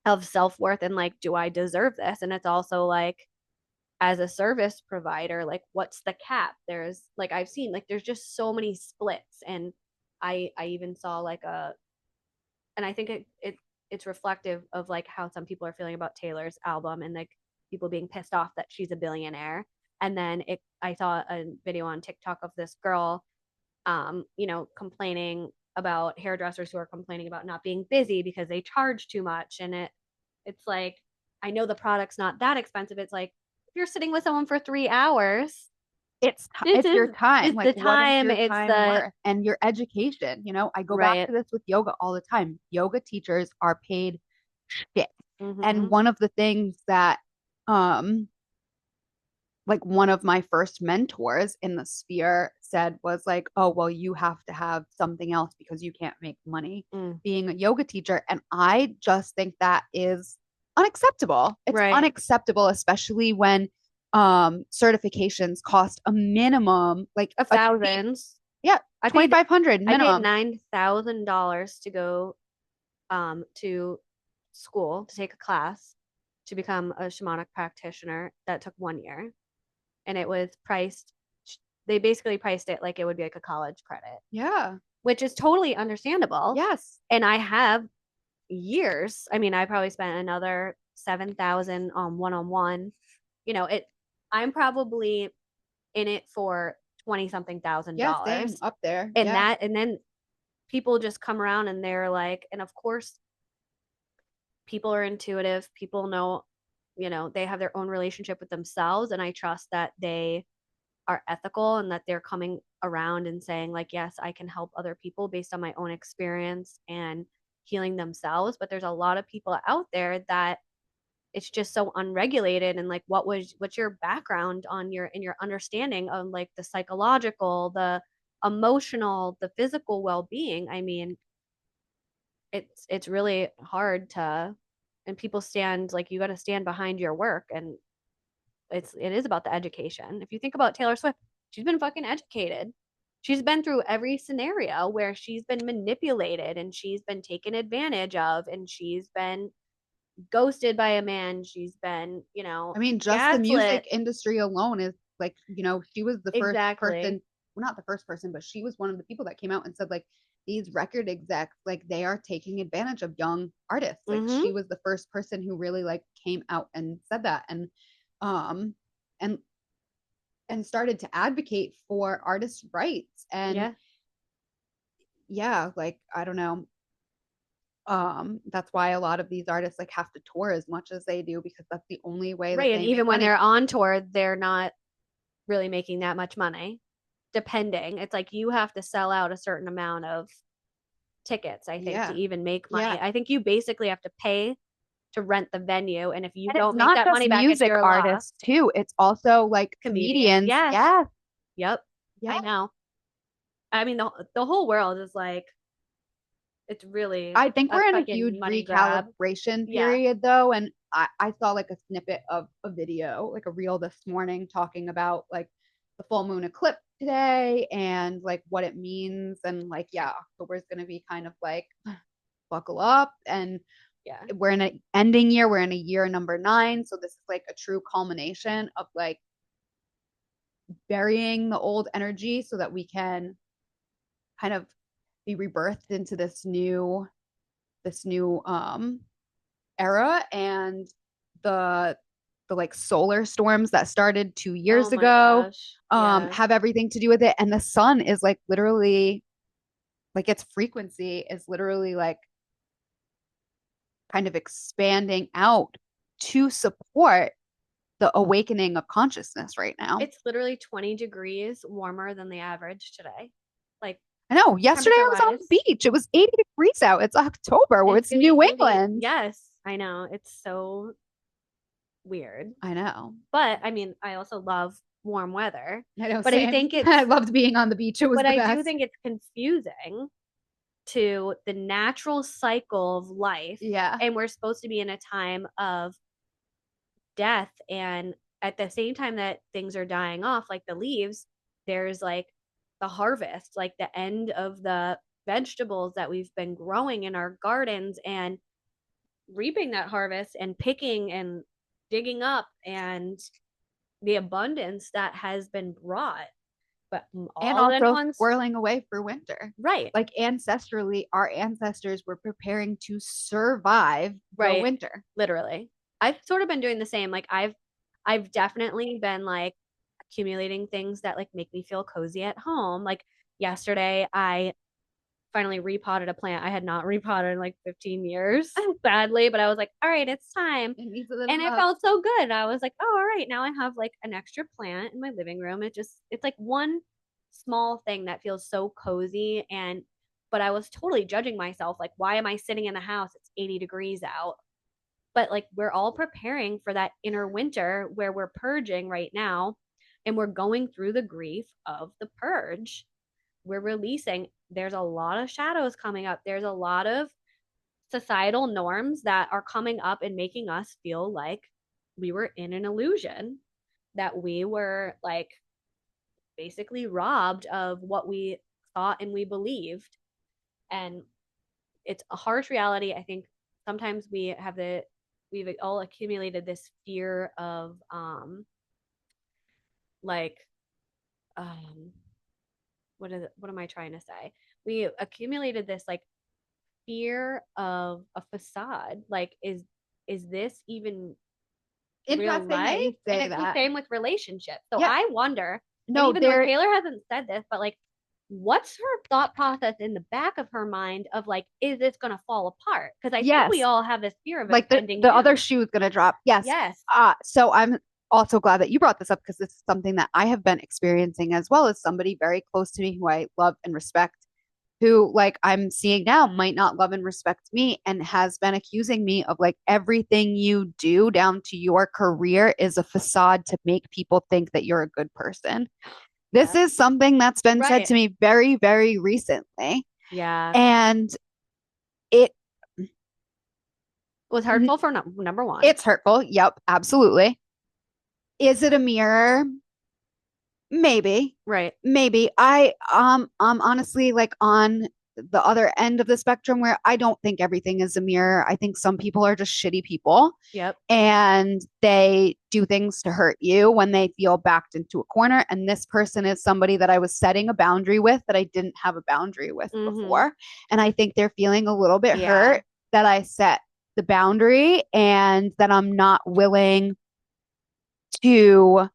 of self-worth and like, do I deserve this? And it's also like as a service provider, like what's the cap? There's like I've seen like there's just so many splits. And I even saw like a and I think it's reflective of like how some people are feeling about Taylor's album and like people being pissed off that she's a billionaire. And then I saw a video on TikTok of this girl complaining about hairdressers who are complaining about not being busy because they charge too much. And it's like I know the product's not that expensive. It's like if you're sitting with someone for 3 hours, this It's your is time. it's Like, the what is time, your it's time the worth? And your education. I go back right. to this with yoga all the time. Yoga teachers are paid shit. And Mm-hmm. one of the things that, like, one of my first mentors in the sphere said was like, oh, well, you have to have something else because you can't make money Mm, being a yoga teacher. And I just think that is unacceptable. It's right. unacceptable, especially when certifications cost a minimum like Of a fee. thousands. Yeah, I paid 2,500 I paid minimum. $9,000 to go to school to take a class to become a shamanic practitioner that took 1 year. And it was priced they basically priced it like it would be like a college credit, Yeah. which is totally understandable. Yes. And I have years. I mean, I probably spent another 7,000 on one-on-one. It I'm probably in it for 20 something thousand Yeah, same dollars. up there. And Yeah. then people just come around and they're like, and of course people are intuitive, people know, they have their own relationship with themselves, and I trust that they are ethical and that they're coming around and saying like, yes, I can help other people based on my own experience and healing themselves. But there's a lot of people out there that it's just so unregulated. And like what's your background on your understanding of like the psychological, the emotional, the physical well-being? I mean, it's really hard to, and people stand like, you got to stand behind your work. And it is about the education. If you think about Taylor Swift, she's been fucking educated. She's been through every scenario where she's been manipulated and she's been taken advantage of and she's been ghosted by a man. She's been, I mean, just the gaslit. music industry alone is like, she was the first Exactly. person, well, not the first person, but she was one of the people that came out and said, like, these record execs, like they are taking advantage of young artists. Like Mm-hmm. she was the first person who really like came out and said that, um and and started to advocate for artists' rights. And Yeah. yeah, like I don't know, that's why a lot of these artists like have to tour as much as they do, because that's the only way that Right. And they make even when money. they're on tour, they're not really making that much money. Depending. It's like you have to sell out a certain amount of tickets, I think, to Yeah, even make yeah. money. I think you basically have to pay to rent the venue. And if you And it's don't make not that just money back, it's music your loss. artists too, it's also like Comedians. comedians. Yes. Yeah, Yep. yeah. I know. I mean, the whole world is like, it's really I think a we're in a fucking huge money grab. recalibration Yeah. period though. And I saw like a snippet of a video, like a reel this morning, talking about like the full moon eclipse today and like what it means. And like, yeah, October is going to be kind of like buckle up. And Yeah. we're in an ending year. We're in a year number 9. So this is like a true culmination of like burying the old energy so that we can kind of be rebirthed into this new era. And the like solar storms that started 2 years Oh my ago gosh. Yeah. have everything to do with it. And the sun is like literally, like its frequency is literally like kind of expanding out to support the awakening of consciousness right now. It's literally 20 degrees warmer than the average today. Like I know. Yesterday temperature I was on the wise, beach. It was 80 degrees out. It's October. it's It's gonna be New 80. England. Yes, I know. It's so weird. I know. But I mean, I also love warm weather. I know. But I Same. think it's, I loved being on the beach. It was but the I do best. think it's confusing to the natural cycle of life. Yeah. And we're supposed to be in a time of death. And at the same time that things are dying off, like the leaves, there's like the harvest, like the end of the vegetables that we've been growing in our gardens and reaping that harvest and picking and digging up and the abundance that has been brought, but And all at also once. squirreling away for winter. Right. Like ancestrally, our ancestors were preparing to survive the Right. winter. Literally. I've sort of been doing the same. Like I've definitely been like accumulating things that like make me feel cozy at home. Like yesterday I finally repotted a plant I had not repotted in like 15 years, sadly, but I was like, all right, it's time. It needs a little And it love. felt so good. I was like, oh, all right, now I have like an extra plant in my living room. It's like one small thing that feels so cozy. And, but I was totally judging myself. Like, why am I sitting in the house? It's 80 degrees out. But like, we're all preparing for that inner winter where we're purging right now and we're going through the grief of the purge. We're releasing, there's a lot of shadows coming up. There's a lot of societal norms that are coming up and making us feel like we were in an illusion, that we were like basically robbed of what we thought and we believed. And it's a harsh reality. I think sometimes we've all accumulated this fear of like um what am I trying to say? We accumulated this like fear of a facade. Like, is this even real Interesting that life? you And say it's the that. same with relationships. So Yeah. I wonder, and No, even though there. Taylor hasn't said this, but like, what's her thought process in the back of her mind of like, is this going to fall apart? Because I think we Yes. all have this fear of Like impending the other doom. shoe is gonna drop. Yes. Yes. So I'm also glad that you brought this up, because this is something that I have been experiencing as well, as somebody very close to me who I love and respect, who like I'm seeing now might not love and respect me, and has been accusing me of like everything you do down to your career is a facade to make people think that you're a good person. This Yeah. is something that's been said Right. to me very, very recently. Yeah. And it Was hurtful for number one. it's hurtful. Yep, absolutely. Is it a mirror? Maybe. Right. Maybe. I'm honestly like on the other end of the spectrum where I don't think everything is a mirror. I think some people are just shitty people Yep. and they do things to hurt you when they feel backed into a corner. And this person is somebody that I was setting a boundary with that I didn't have a boundary with Mm-hmm. before. And I think they're feeling a little bit Yeah. hurt that I set the boundary and that I'm not willing to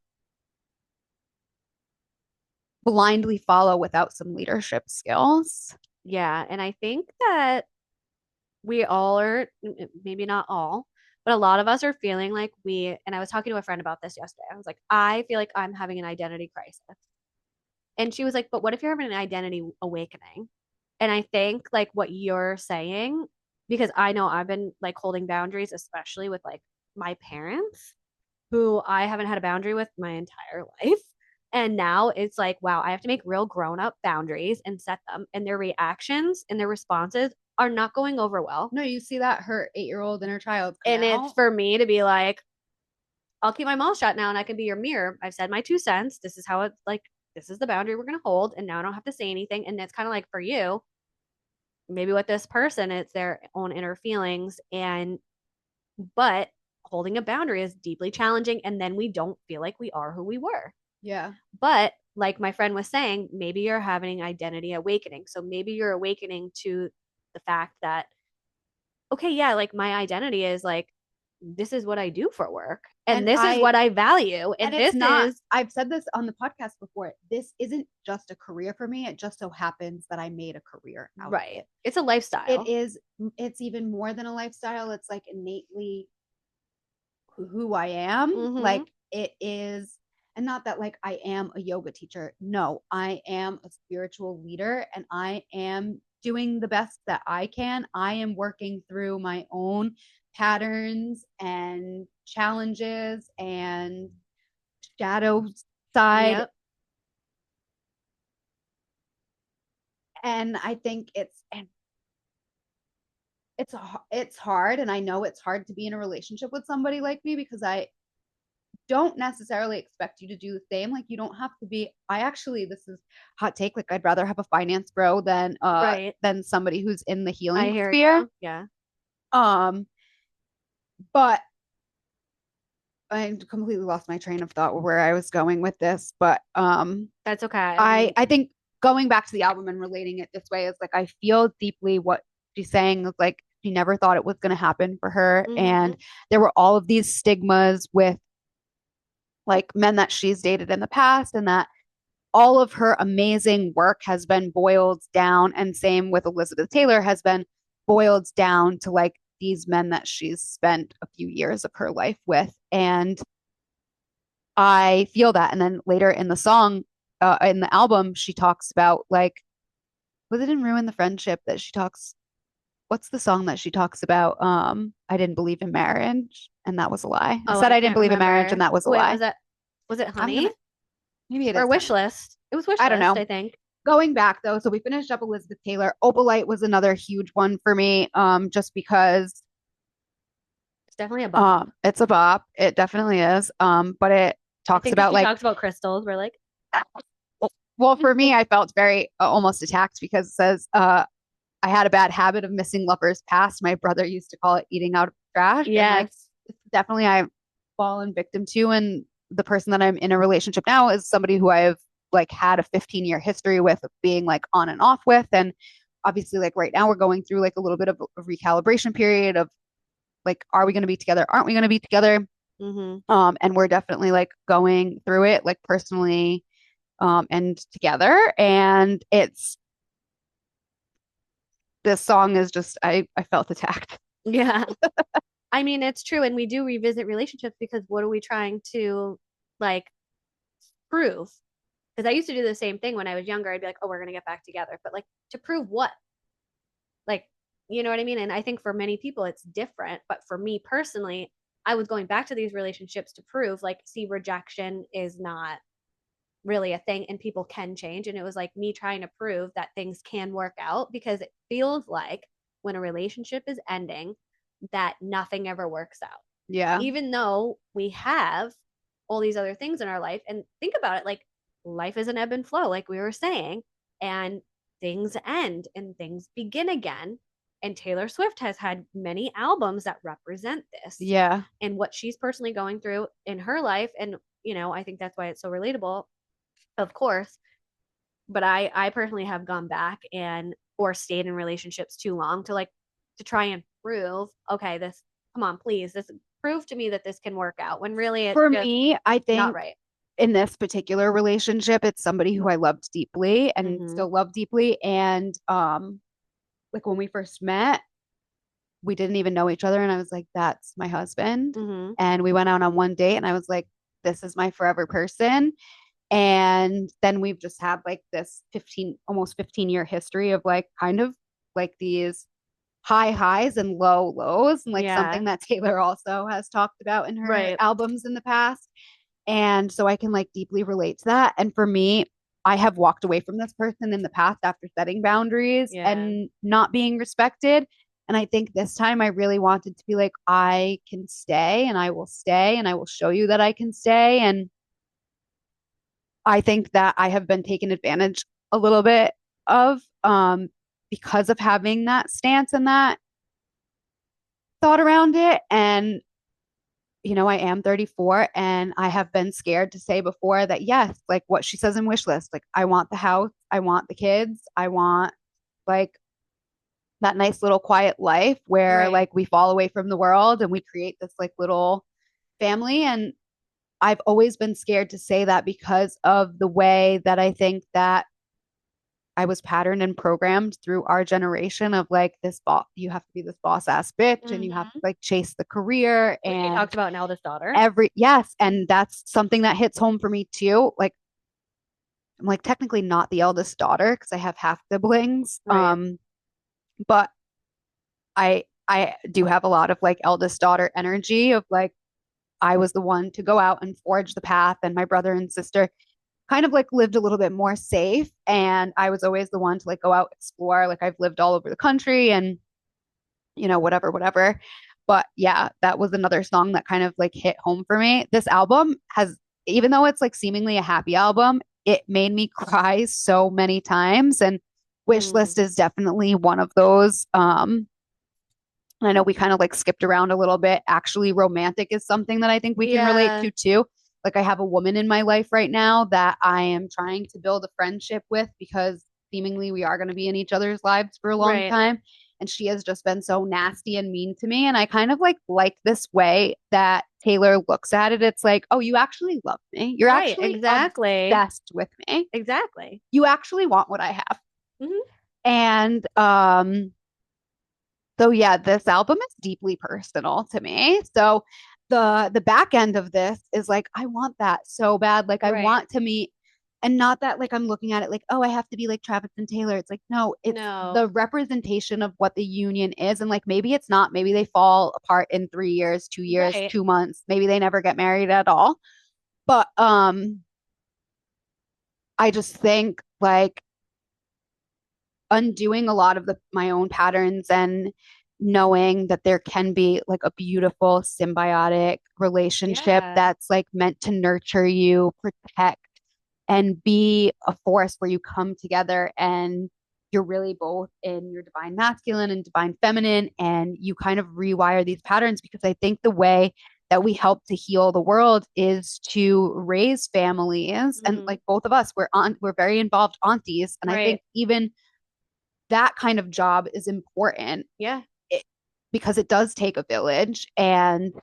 blindly follow without some leadership skills. Yeah. And I think that we all are, maybe not all, but a lot of us are feeling like and I was talking to a friend about this yesterday. I was like, I feel like I'm having an identity crisis. And she was like, but what if you're having an identity awakening? And I think like what you're saying, because I know I've been like holding boundaries, especially with like my parents, who I haven't had a boundary with my entire life. And now it's like, wow, I have to make real grown up boundaries and set them. And their reactions and their responses are not going over well. No, you see that her 8-year-old inner child come And it's out. for me to be like, I'll keep my mouth shut now and I can be your mirror. I've said my 2 cents. This is how it's like, this is the boundary we're going to hold. And now I don't have to say anything. And it's kind of like for you, maybe with this person, it's their own inner feelings. But holding a boundary is deeply challenging. And then we don't feel like we are who we were. Yeah. But like my friend was saying, maybe you're having identity awakening. So maybe you're awakening to the fact that, okay, yeah, like my identity is like, this is what I do for work. And And this is I what I value. and And it's this not, is I've said this on the podcast before. This isn't just a career for me. It just so happens that I made a career out of right. it. It's a It lifestyle. is, it's even more than a lifestyle. It's like innately who I am. Mm-hmm. Like it is, and not that like I am a yoga teacher. No, I am a spiritual leader and I am doing the best that I can. I am working through my own patterns and challenges and shadow side. Yep. And I think it's hard, and I know it's hard to be in a relationship with somebody like me because I don't necessarily expect you to do the same. Like you don't have to be. I actually, this is hot take. Like I'd rather have a finance bro Right. than somebody who's in the I healing hear sphere. you. Yeah. Um, but I completely lost my train of thought where I was going with this. But That's okay. I mean, I think going back to the album and relating it this way is like I feel deeply what she's saying. Like she never thought it was going to happen for her, mm-hmm. and there were all of these stigmas with like men that she's dated in the past, and that all of her amazing work has been boiled down, and same with Elizabeth Taylor, has been boiled down to like these men that she's spent a few years of her life with. And I feel that. And then later in the song, in the album, she talks about like, was it in Ruin the Friendship that she talks? What's the song that she talks about? I didn't believe in marriage, and that was a lie. I Oh, said I I didn't can't believe in marriage, and remember. that was a Wait, lie. was it I'm Honey gonna, maybe it or is Wish Honey. List? It was Wish I don't List, know. I think. Going back though, so we finished up Elizabeth Taylor. Opalite was another huge one for me, just because It's definitely a bop. it's a bop. It definitely is. But it I talks think because about she like, talks about crystals, we're like, well, for me, I felt very almost attacked because it says, I had a bad habit of missing lovers past. My brother used to call it eating out of trash. And like, yes, it's definitely I've fallen victim to. And the person that I'm in a relationship now is somebody who I've like had a 15-year history with of being like on and off with. And obviously, like right now, we're going through like a little bit of a recalibration period of like, are we going to be together? Aren't we going to be together? mm-hmm. And we're definitely like going through it like personally and together. And it's this song is just I felt attacked. Yeah. I mean, it's true. And we do revisit relationships because what are we trying to like prove? Because I used to do the same thing when I was younger. I'd be like, oh, we're going to get back together. But like, to prove what? Like, you know what I mean? And I think for many people, it's different. But for me personally, I was going back to these relationships to prove, like, see, rejection is not really a thing and people can change. And it was like me trying to prove that things can work out because it feels like when a relationship is ending, that nothing ever works out. Yeah. Even though we have all these other things in our life. And think about it, like life is an ebb and flow, like we were saying. And things end and things begin again. And Taylor Swift has had many albums that represent this Yeah. and what she's personally going through in her life. And, I think that's why it's so relatable, of course. But I personally have gone back and or stayed in relationships too long to try and prove, okay, this, come on, please, this, prove to me that this can work out when really it's For just me, I not think right. in this particular relationship, it's somebody who I loved deeply and Mm-hmm. still love deeply. And like when we first met, we didn't even know each other. And I was like, that's my husband. Mm-hmm. And we went out on one date and I was like, this is my forever person. And then we've just had like this 15, almost 15-year history of like kind of like these high highs and low lows, and like Yeah. something that Taylor also has talked about in her Right. albums in the past. And so I can like deeply relate to that. And for me, I have walked away from this person in the past after setting boundaries Yeah. and not being respected. And I think this time I really wanted to be like, I can stay and I will stay and I will show you that I can stay. And I think that I have been taken advantage a little bit of because of having that stance and that thought around it. And, I am 34 and I have been scared to say before that, yes, like what she says in wish list, like I want the house, I want the kids, I want like that nice little quiet life where Right. like we fall away from the world and we create this like little family. And I've always been scared to say that because of the way that I think that I was patterned and programmed through our generation of like this boss, you have to be this boss ass bitch and you have to Mm-hmm. like chase the career Which we and talked about in Eldest Daughter. yes. And that's something that hits home for me too. Like, I'm like technically not the eldest daughter because I have half siblings. Right. But I do have a lot of like eldest daughter energy of like, I was the one to go out and forge the path, and my brother and sister kind of like lived a little bit more safe. And I was always the one to like go out explore. Like I've lived all over the country and whatever, whatever. But yeah, that was another song that kind of like hit home for me. This album has, even though it's like seemingly a happy album, it made me cry so many times. And Wish Mm. List is definitely one of those. I know we kind of like skipped around a little bit. Actually, romantic is something that I think we can relate Yeah. to too. Like I have a woman in my life right now that I am trying to build a friendship with because seemingly we are going to be in each other's lives for a long Right. time. And she has just been so nasty and mean to me. And I kind of like this way that Taylor looks at it. It's like, oh, you actually love me. You're Right. actually Exactly. obsessed with me. Exactly. You actually want what I have. Mm-hmm. And so yeah, this album is deeply personal to me. So the back end of this is like I want that so bad. Like I Right. want to meet, and not that like I'm looking at it like, oh, I have to be like Travis and Taylor. It's like no, it's No. the representation of what the union is. And like maybe it's not, maybe they fall apart in 3 years, 2 years, Right. 2 months, maybe they never get married at all. But I just think like undoing a lot of my own patterns and knowing that there can be like a beautiful symbiotic relationship Yeah. that's like meant to nurture you, protect, and be a force where you come together and you're really both in your divine masculine and divine feminine, and you kind of rewire these patterns. Because I think the way that we help to heal the world is to raise families. And Mm-hmm. like both of us, we're very involved aunties, and I think Right. even that kind of job is important, Yeah. it, because it does take a village. And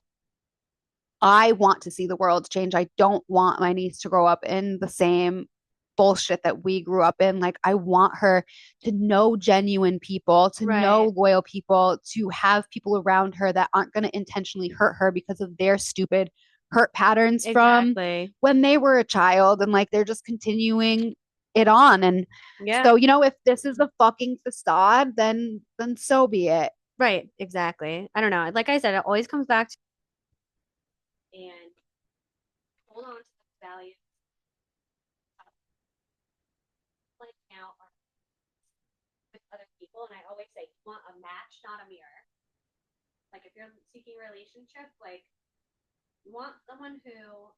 I want to see the world change. I don't want my niece to grow up in the same bullshit that we grew up in. Like, I want her to know genuine people, to Right. know loyal people, to have people around her that aren't going to intentionally hurt her because of their stupid hurt patterns from Exactly. when they were a child. And like, they're just continuing it on. And Yeah. so, if this is a fucking facade, then so be it. Right. Exactly. I don't know. Like I said, it always comes back to and hold on to the values like now are with other people. And I always say, you want a match, not a mirror. Like if you're seeking a relationship, like you want someone who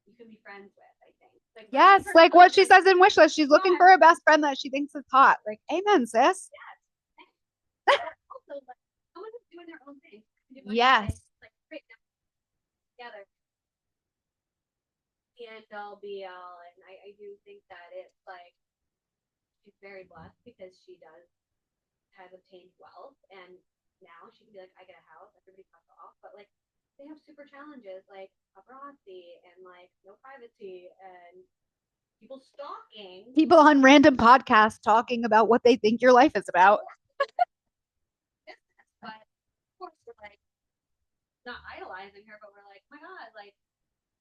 you can be friends with, I think. Like Yes, person like what she like says in Wish List. She's looking yeah, for a best friend that she thinks is hot. Like, amen, sis. but also like someone who's doing their own thing. Do Yes. like great together. The end all be all. And I do think that it's like she's very blessed because she does has obtained wealth and now she can be like, I get a house, everybody cuts off. But like they have super challenges like paparazzi and like no privacy and people stalking. People on random podcasts talking about what they think your life is about. But of course we're like not idolizing her, but we're like, oh my God, like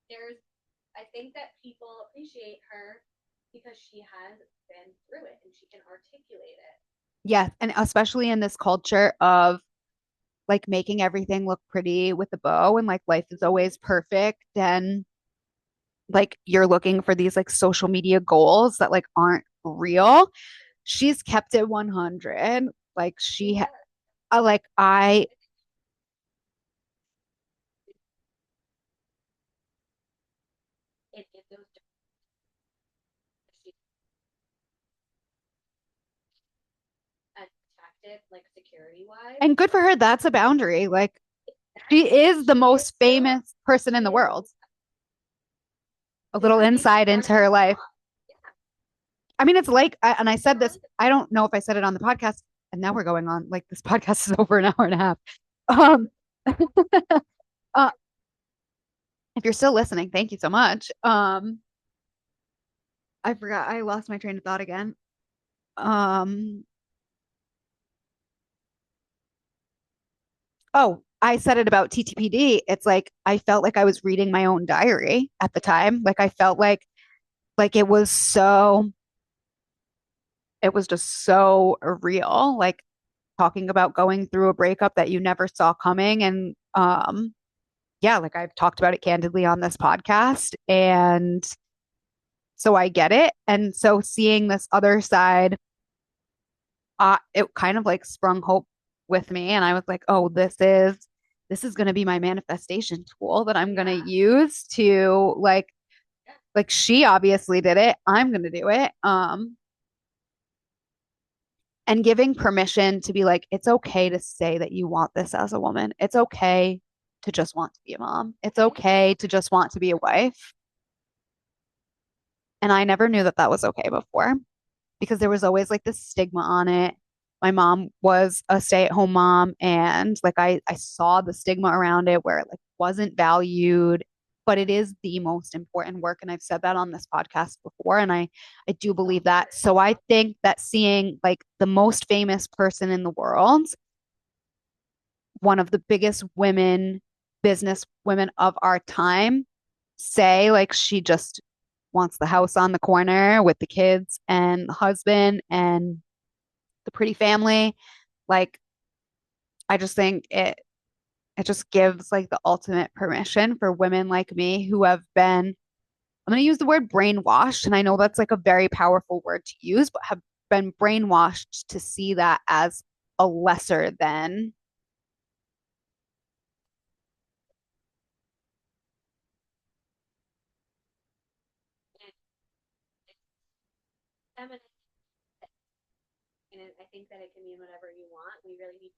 there's I think that people appreciate her because she has been through it and she can articulate it. Yes, and especially in this culture of like making everything look pretty with a bow and like life is always perfect and like you're looking for these like social media goals that like aren't real. She's kept it 100. Like like I It those attractive, like security wise. and good for her, that's a boundary. Like she is the most famous person in the world. A little insight into her life. I mean, it's like, and I said this, I don't know if I said it on the podcast, and now we're going on, like, this podcast is over an hour and a half. Um, uh, if you're still listening, thank you so much. I forgot, I lost my train of thought again. Um, oh, I said it about TTPD. It's like I felt like I was reading my own diary at the time. Like I felt like it was just so real. Like talking about going through a breakup that you never saw coming and yeah, like I've talked about it candidly on this podcast and so I get it. And so seeing this other side, it kind of like sprung hope with me and I was like, "Oh, this is going to be my manifestation tool that I'm going to use to like she obviously did it. I'm going to do it." And giving permission to be like, it's okay to say that you want this as a woman. It's okay to just want to be a mom. It's okay to just want to be a wife. And I never knew that that was okay before because there was always like this stigma on it. My mom was a stay-at-home mom and like I saw the stigma around it where it like wasn't valued, but it is the most important work and I've said that on this podcast before and I do believe that. So I think that seeing like the most famous person in the world, one of the biggest women business women of our time say like she just wants the house on the corner with the kids and the husband and the pretty family. Like, I just think it just gives like the ultimate permission for women like me who have been, I'm going to use the word brainwashed. And I know that's like a very powerful word to use, but have been brainwashed to see that as a lesser than. And I think that it can mean whatever you want. We really need to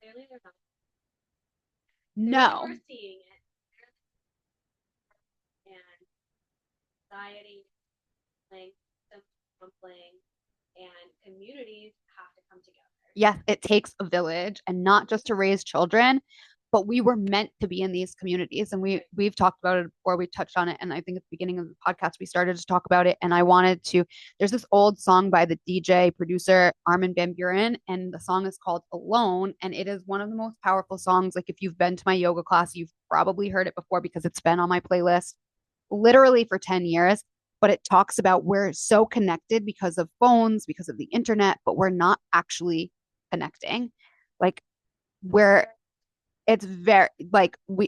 clearly they're not. Clearly No. we're seeing it. And society, playing, playing, and communities have to come together. Yes, it takes a village and not just to raise children, but we were meant to be in these communities and we've talked about it before we touched on it and I think at the beginning of the podcast we started to talk about it and I wanted to there's this old song by the DJ producer Armin van Buren and the song is called Alone and it is one of the most powerful songs like if you've been to my yoga class you've probably heard it before because it's been on my playlist literally for 10 years but it talks about we're so connected because of phones because of the internet but we're not actually connecting like we're it's very like we're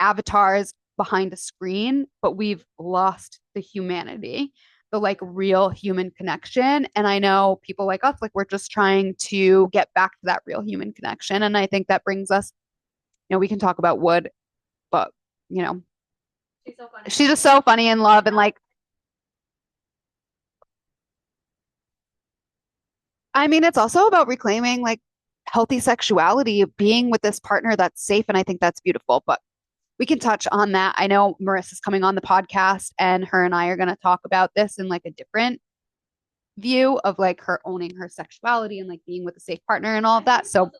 avatars behind a screen but we've lost the humanity the like real human connection and I know people like us like we're just trying to get back to that real human connection and I think that brings us we can talk about wood but you know She's so funny. she's just so funny in love and like I mean it's also about reclaiming like healthy sexuality, being with this partner that's safe, and I think that's beautiful. But we can touch on that. I know Marissa's coming on the podcast and her and I are going to talk about this in like a different view of like her owning her sexuality and like being with a safe partner and all of that. So,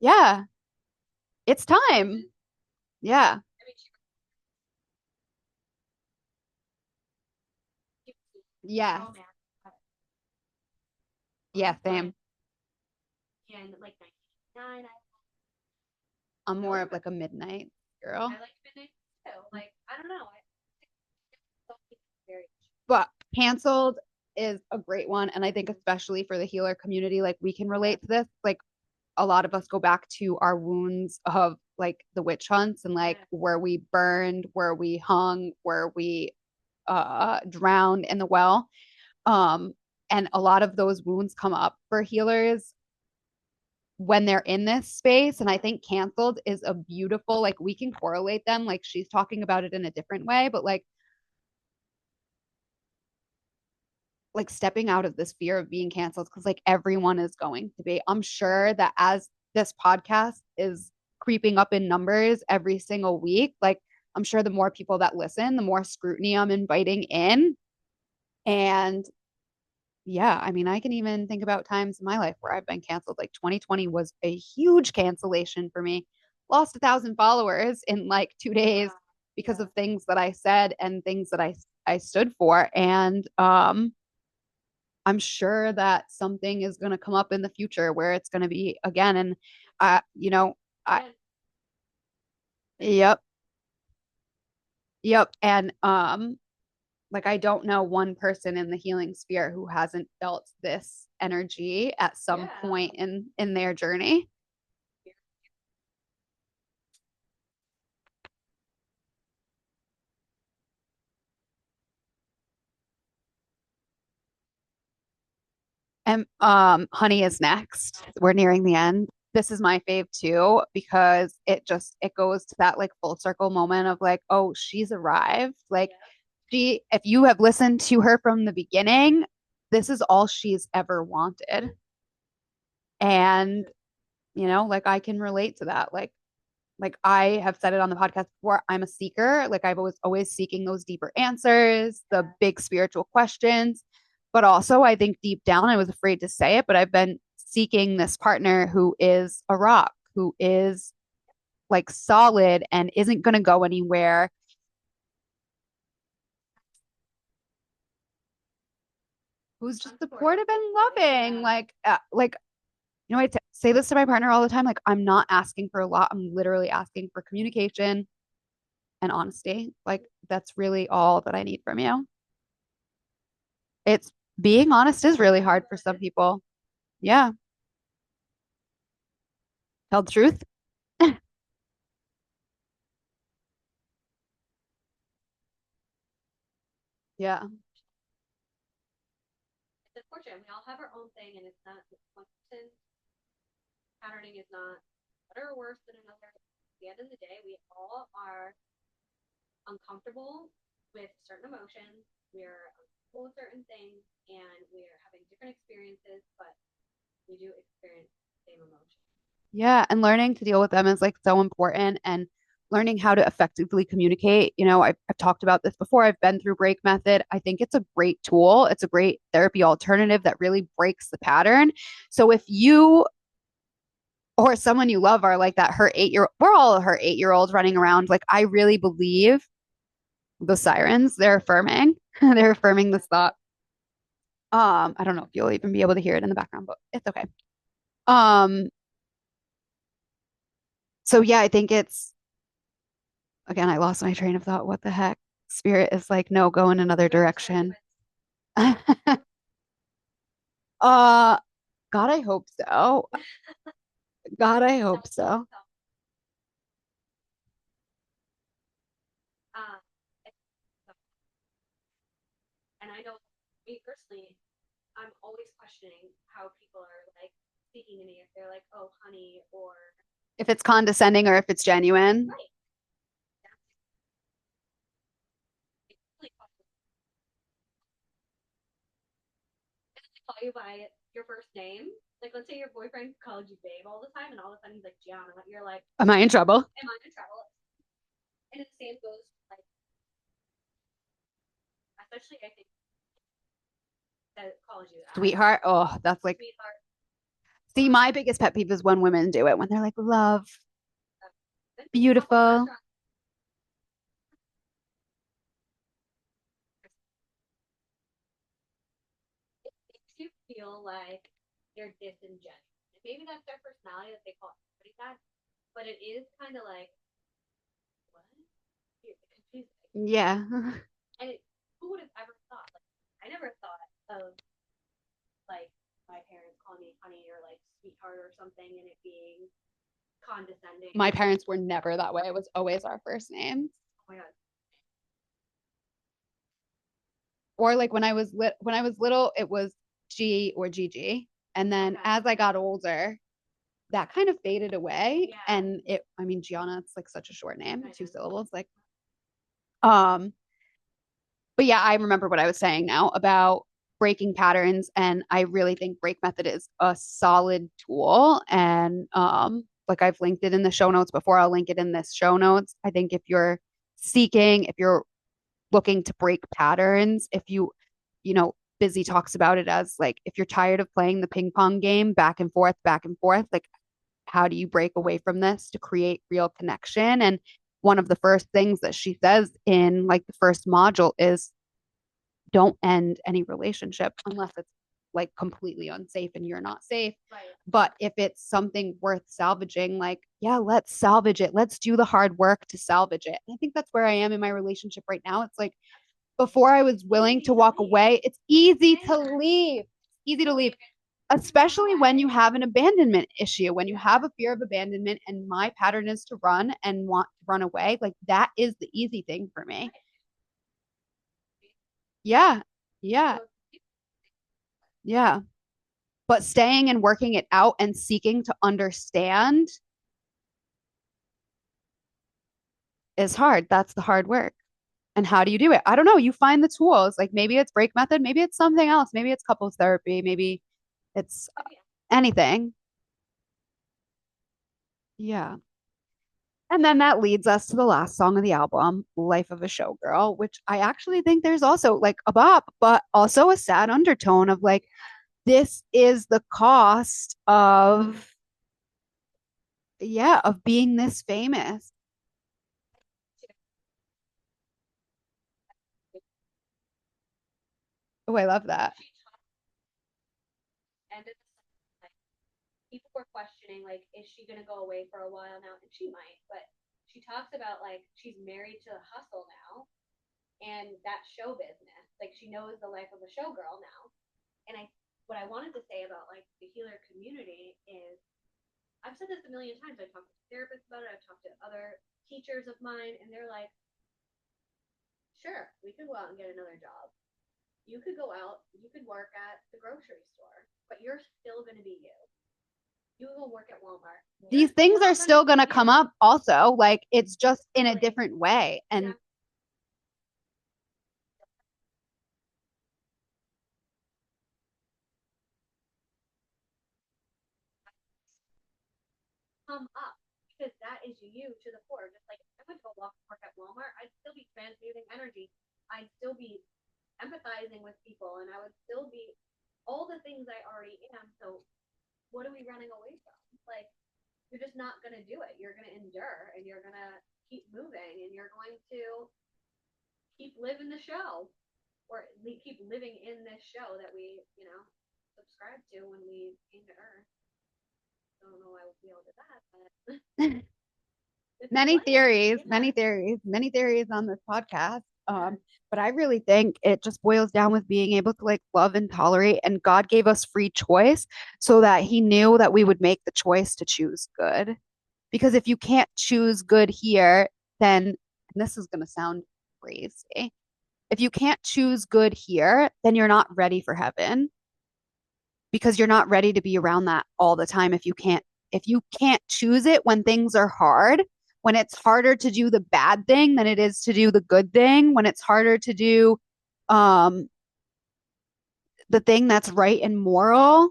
yeah, it's time. Yeah. Yeah. Yeah, same. And like 99, I'm more of like a midnight girl. I like midnight too. Like, I don't know. Very But canceled is a great one. And I think especially for the healer community, like we can relate to this. Like a lot of us go back to our wounds of like the witch hunts and like where we burned, where we hung, where we drowned in the well. Um, and a lot of those wounds come up for healers when they're in this space. And I think canceled is a beautiful, like we can correlate them. Like she's talking about it in a different way, but like stepping out of this fear of being canceled because like everyone is going to be. I'm sure that as this podcast is creeping up in numbers every single week, like I'm sure the more people that listen, the more scrutiny I'm inviting in. And yeah, I mean, I can even think about times in my life where I've been canceled. Like 2020 was a huge cancellation for me. Lost 1,000 followers in like 2 days because of things that I said and things that I stood for. And I'm sure that something is going to come up in the future where it's going to be again. And you know, I yep, yep. And like I don't know one person in the healing sphere who hasn't felt this energy at some point in their journey. And Honey is next. We're nearing the end. This is my fave too because it goes to that like full circle moment of like, oh, she's arrived. Like she, if you have listened to her from the beginning, this is all she's ever wanted. And like I can relate to that. Like I have said it on the podcast before, I'm a seeker. Like I've always seeking those deeper answers, the big spiritual questions. But also I think deep down I was afraid to say it, but I've been seeking this partner who is a rock, who is like solid and isn't going to go anywhere, who's just supportive and loving. Like say this to my partner all the time. Like, I'm not asking for a lot. I'm literally asking for communication and honesty. Like, that's really all that I need from you. It's being honest is really hard for some people. Yeah. Tell the truth. Yeah. it's unfortunate. We all have our own thing, and it's not one person patterning is not better or worse than another. At the end of the day, we all are uncomfortable with certain emotions. We're uncomfortable with certain things, and we're having different experiences, but we do experience the same emotion. Yeah. And learning to deal with them is like so important. And learning how to effectively communicate. I've talked about this before. I've been through break method. I think it's a great tool. It's a great therapy alternative that really breaks the pattern. So if you or someone you love are like that, her 8 year, we're all her 8 year olds running around. Like, I really believe the sirens, they're affirming, they're affirming this thought. I don't know if you'll even be able to hear it in the background, but it's okay. Um, so yeah, I think it's again, I lost my train of thought. What the heck? Spirit is like, no, go in another direction. God, I hope so. God, I hope so. Um, and I know me personally, I'm always questioning how people are like speaking to me if they're like, "Oh, honey," or If it's condescending or if it's genuine. right. you by your first name. Like, let's say your boyfriend called you babe all the time, and all of a sudden he's like Gianna. You're like, Am I in trouble? am I in trouble? And the same goes like, especially I think that calls you that Sweetheart. Oh, that's like, sweetheart. see, my biggest pet peeve is when women do it, when they're like, love, Couple beautiful. restaurants, it makes you feel like you're disingenuous. And maybe that's their personality that they call everybody that, but it is kind of like, what? You're confusing. Yeah. And it, who would have ever thought? Like, I never thought of like my parents calling me honey or like sweetheart or something and it being condescending. My parents were never that way. It was always our first name. Oh my god. Or like when I was little, it was G or Gigi. And then Okay. as I got older, that kind of faded away. Yeah. And I mean, Gianna, it's like such a short name, I two know. syllables. Like, um, but yeah, I remember what I was saying now about breaking patterns. And I really think break method is a solid tool. And like I've linked it in the show notes before, I'll link it in this show notes. I think if you're seeking, if you're looking to break patterns, if you know, Busy talks about it as like if you're tired of playing the ping pong game back and forth, like how do you break away from this to create real connection? And one of the first things that she says in like the first module is don't end any relationship unless it's like completely unsafe and you're not safe. Right. But if it's something worth salvaging, like, yeah, let's salvage it. Let's do the hard work to salvage it. And I think that's where I am in my relationship right now. It's like before I was willing to walk away, it's easy to leave. Easy to leave, especially when you have an abandonment issue, when you have a fear of abandonment and my pattern is to run and want to run away. Like that is the easy thing for me. Yeah. Yeah. Yeah. But staying and working it out and seeking to understand is hard. That's the hard work. And how do you do it? I don't know. You find the tools. Like maybe it's break method, maybe it's something else. Maybe it's couples therapy, maybe it's anything. Yeah. And then that leads us to the last song of the album, Life of a Showgirl, which I actually think there's also like a bop, but also a sad undertone of like, this is the cost of, yeah, of being this famous. Oh, I love that. And it's like people were questioning like, is she gonna go away for a while now? And she might, but she talks about like she's married to the hustle now and that show business. Like she knows the life of a showgirl now. And I what I wanted to say about like the healer community is I've said this a million times. I've talked to therapists about it, I've talked to other teachers of mine, and they're like, sure, we could go out and get another job. You could go out, you could work at the grocery store, but you're still gonna be you. You will work at Walmart. These things are still going to come up also. Like it's just in a different way. And come up because that is you to the core. Just like if I went to a work at Walmart, I'd still be transmuting energy. I'd still be empathizing with people, and I would still be all the things I already am. So what are we running away from? Like you're just not gonna do it. You're gonna endure, and you're gonna keep moving, and you're going to keep living the show, or keep living in this show that we, subscribe to when we came to Earth. I don't know why we all did that, but many theories, many theories on this podcast. But I really think it just boils down with being able to like love and tolerate. And God gave us free choice so that He knew that we would make the choice to choose good. Because if you can't choose good here, then, and this is going to sound crazy, if you can't choose good here, then you're not ready for heaven because you're not ready to be around that all the time if you can't choose it when things are hard, when it's harder to do the bad thing than it is to do the good thing, when it's harder to do um the thing that's right and moral,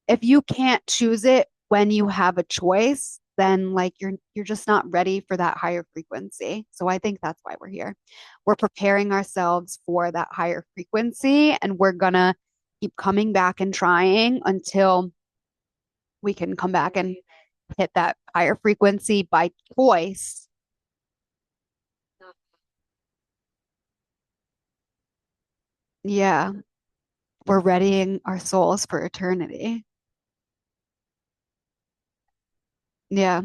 if you can't choose it when you have a choice, then like you're just not ready for that higher frequency. So I think that's why we're here. We're preparing ourselves for that higher frequency and we're gonna keep coming back and trying until we can come back and hit that higher frequency by choice. Yeah, we're readying our souls for eternity. Yeah,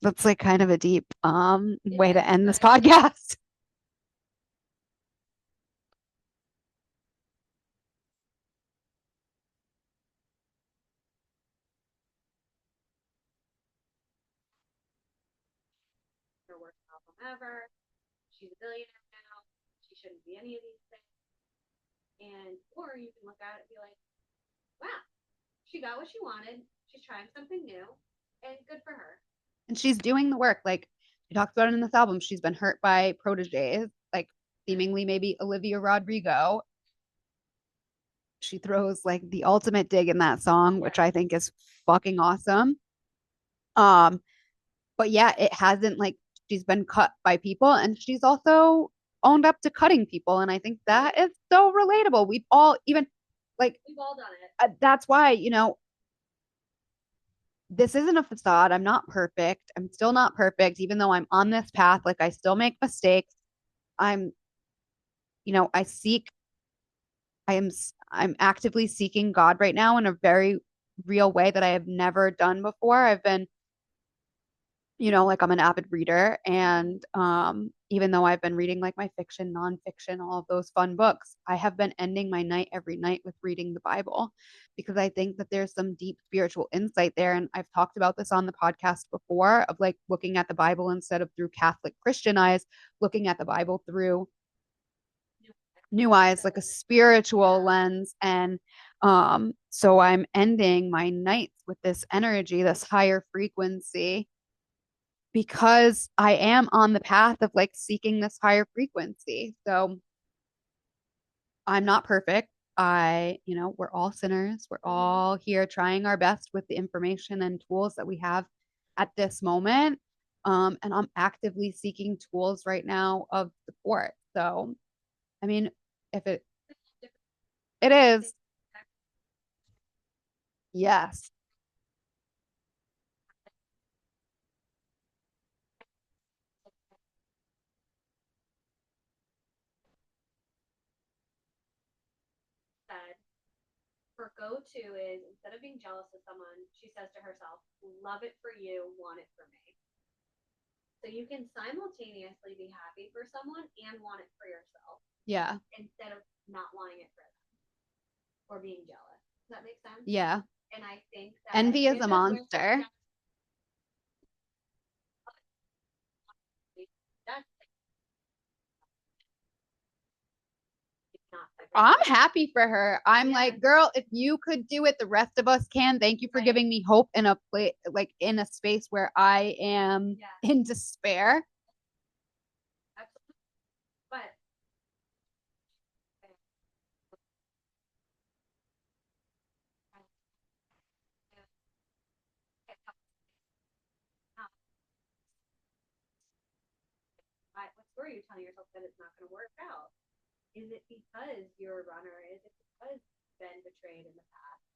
that's like kind of a deep way to end this podcast. Her worst album ever. She's a billionaire now. She shouldn't be any of these things. And or you can look at it and be like, wow, she got what she wanted. She's trying something new, and good for her. And she's doing the work. Like she talks about it in this album. She's been hurt by proteges, like seemingly maybe Olivia Rodrigo. She throws like the ultimate dig in that song, which I think is fucking awesome. Um, but yeah, it hasn't like she's been cut by people and she's also owned up to cutting people. And I think that is so relatable. We've all even like we've all done it. That's why, this isn't a facade. I'm not perfect. I'm still not perfect, even though I'm on this path. Like I still make mistakes. I'm, I seek, I'm actively seeking God right now in a very real way that I have never done before. I've been, like I'm an avid reader. And even though I've been reading like my fiction, nonfiction, all of those fun books, I have been ending my night every night with reading the Bible because I think that there's some deep spiritual insight there. And I've talked about this on the podcast before of like looking at the Bible instead of through Catholic Christian eyes, looking at the Bible through new eyes, like a spiritual lens. And so I'm ending my nights with this energy, this higher frequency because I am on the path of like seeking this higher frequency. So I'm not perfect. We're all sinners. We're all here trying our best with the information and tools that we have at this moment. And I'm actively seeking tools right now of support. So, I mean, if it is, yes. Said her go-to is instead of being jealous of someone, she says to herself, "Love it for you, want it for me." So you can simultaneously be happy for someone and want it for yourself Yeah. instead of not wanting it for them or being jealous. Does that make sense? Yeah. And I think that Envy is a monster. that's not I'm happy for her. I'm like, girl, if you could do it, the rest of us can. Thank you for giving me hope in a place, like in a space where I am in despair. Absolutely. But what story are you telling yourself that it's not going to work out? Is it because you're a runner? Is it because you've been betrayed in the past?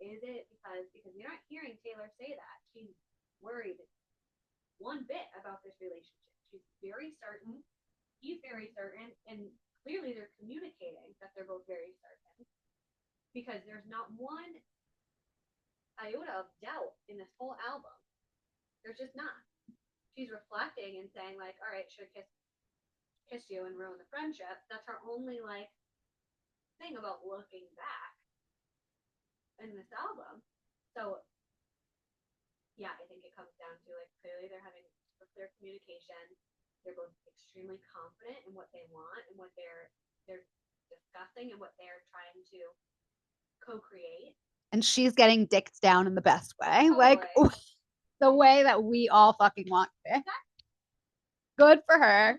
Is it because you're not hearing Taylor say that she's worried one bit about this relationship? She's very certain. He's very certain, and clearly they're communicating that they're both very certain because there's not one iota of doubt in this whole album. There's just not. She's reflecting and saying like, "All right, should have kissed you and ruin the friendship." That's her only like thing about looking back in this album. So yeah, I think it comes down to like clearly they're having clear communication. They're both extremely confident in what they want and what they're discussing and what they're trying to co-create. And she's getting dicked down in the best way. Totally. Like the way that we all fucking want it. Good for her.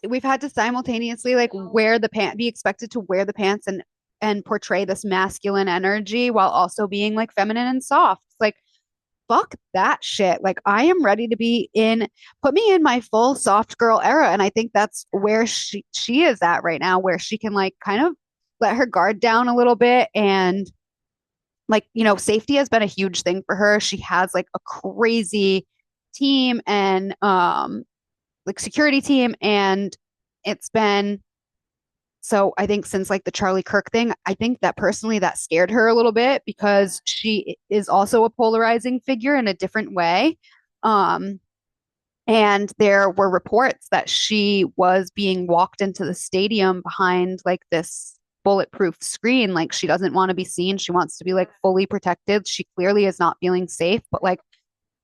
we've had to simultaneously like wear the pant, be expected to wear the pants and portray this masculine energy while also being like feminine and soft. It's like fuck that shit. Like I am ready to be in, put me in my full soft girl era, and I think that's where she is at right now, where she can like kind of let her guard down a little bit. And like, safety has been a huge thing for her. She has like a crazy team and like security team, and it's been, so I think since like the Charlie Kirk thing, I think that personally that scared her a little bit because she is also a polarizing figure in a different way. Um, and there were reports that she was being walked into the stadium behind like this bulletproof screen. Like she doesn't want to be seen. She wants to be like fully protected. She clearly is not feeling safe, but like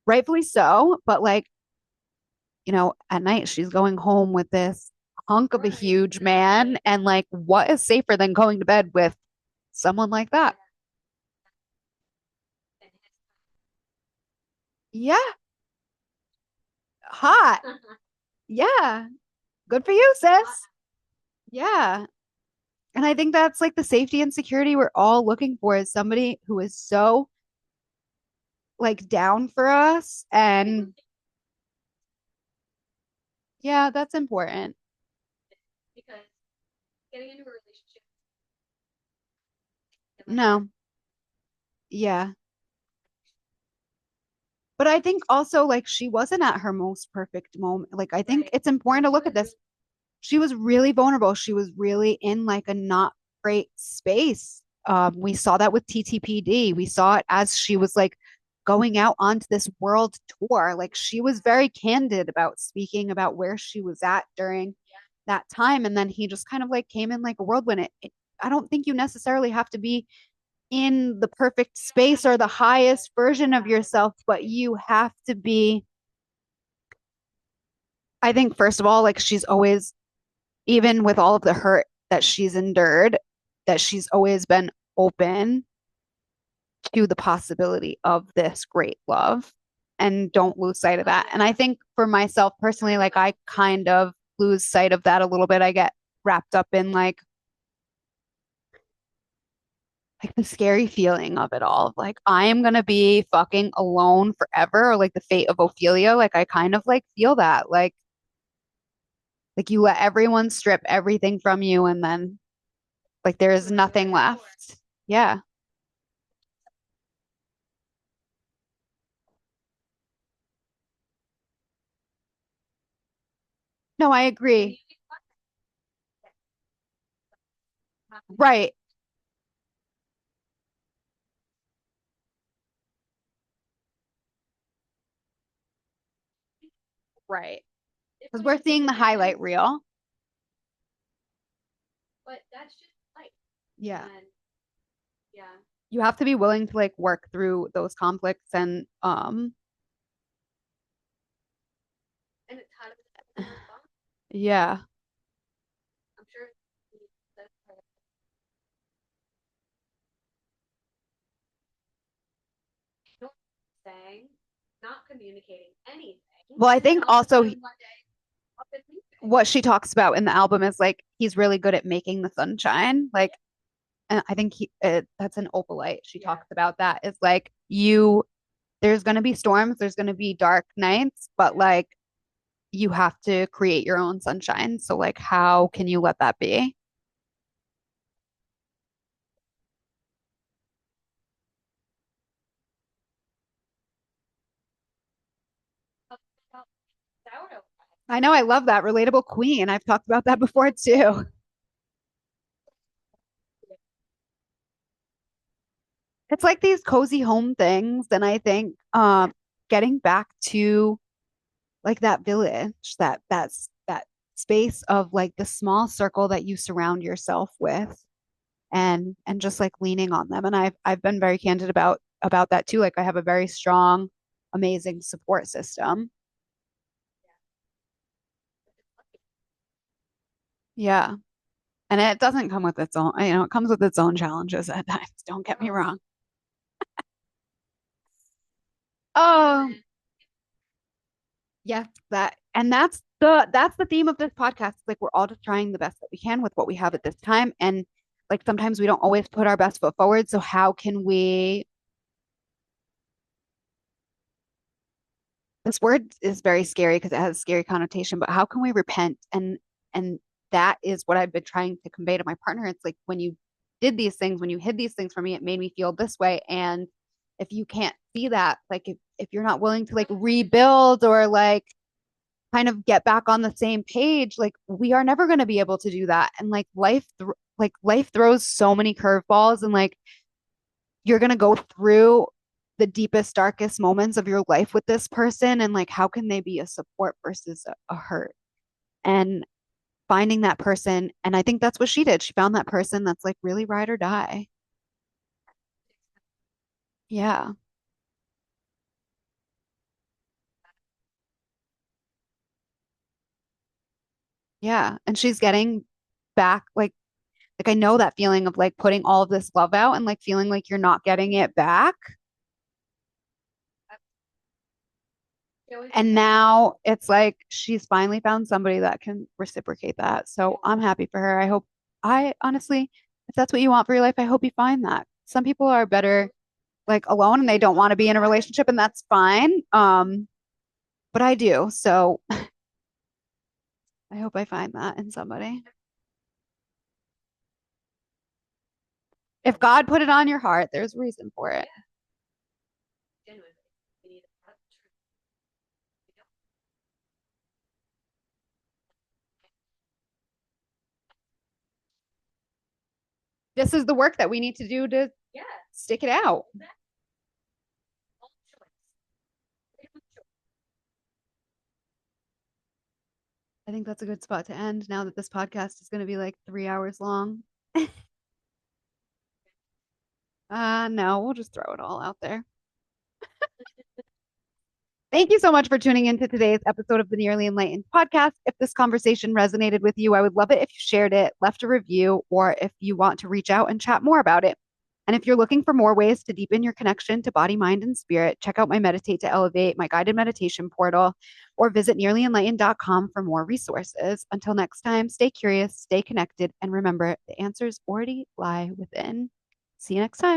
rightfully so. But like, at night she's going home with this hunk of a huge man. And like, what is safer than going to bed with someone like that? Yeah, hot. Yeah, good for you, sis. Yeah. And I think that's like the safety and security we're all looking for is somebody who is so like down for us. And yeah, that's important. Because getting into a relationship. No, yeah. But I think also like she wasn't at her most perfect moment. Like I think it's important to look at this. She was really vulnerable. She was really in like a not great space. We saw that with TTPD. We saw it as she was like going out onto this world tour. Like she was very candid about speaking about where she was at during that time. And then he just kind of like came in like a whirlwind. I don't think you necessarily have to be in the perfect space or the highest version of yourself, but you have to be, I think, first of all, like she's always, even with all of the hurt that she's endured, that she's always been open to the possibility of this great love and don't lose sight of that. And I think for myself personally, like I kind of lose sight of that a little bit. I get wrapped up in like the scary feeling of it all. Like I am gonna be fucking alone forever, or like the fate of Ophelia. Like I kind of like feel that. Like you let everyone strip everything from you and then like there is nothing left. Yeah. No, I agree. Right. Right. Because we're seeing the highlight reel. But that's just life. Yeah. And yeah. You have to be willing to like work through those conflicts and And it's how to respond. yeah. I'm sure that's not saying, not communicating anything. Well, I And then think all of a also sudden one day, up and leaving. what she talks about in the album is like he's really good at making the sunshine. Like, and I think that's an opalite. She talks about that. It's like there's going to be storms, there's going to be dark nights, but like you have to create your own sunshine. So like, how can you let that be? Sourdough. I know I love that relatable queen. I've talked about that before too. It's like these cozy home things, and I think getting back to like that village, that space of like the small circle that you surround yourself with and just like leaning on them. And I've been very candid about that too. Like I have a very strong, amazing support system. Yeah. And it doesn't come with its own, it comes with its own challenges at times. Don't get me wrong. Oh, yeah, and that's that's the theme of this podcast. Like we're all just trying the best that we can with what we have at this time. And like sometimes we don't always put our best foot forward. So how can we, this word is very scary because it has a scary connotation, but how can we repent? And that is what I've been trying to convey to my partner. It's like when you did these things, when you hid these things from me, it made me feel this way. And if you can't see that, like if you're not willing to like rebuild or like kind of get back on the same page, like we are never going to be able to do that. And like life throws so many curveballs and like you're going to go through the deepest darkest moments of your life with this person and like how can they be a support versus a hurt and finding that person. And I think that's what she did. She found that person that's like really ride or die. Yeah. Yeah. And she's getting back like I know that feeling of like putting all of this love out and like feeling like you're not getting it back. And now it's like she's finally found somebody that can reciprocate that. So I'm happy for her. I hope, I honestly, if that's what you want for your life, I hope you find that. Some people are better like alone and they don't want to be in a relationship, and that's fine. But I do. So I hope I find that in somebody. If God put it on your heart, there's a reason for it. This is the work that we need to do to stick it out. I think that's a good spot to end now that this podcast is going to be like 3 hours long. No, we'll just throw it all out there. Thank you so much for tuning into today's episode of the Nearly Enlightened podcast. If this conversation resonated with you, I would love it if you shared it, left a review, or if you want to reach out and chat more about it. And if you're looking for more ways to deepen your connection to body, mind, and spirit, check out my Meditate to Elevate, my guided meditation portal, or visit nearlyenlightened.com for more resources. Until next time, stay curious, stay connected, and remember the answers already lie within. See you next time.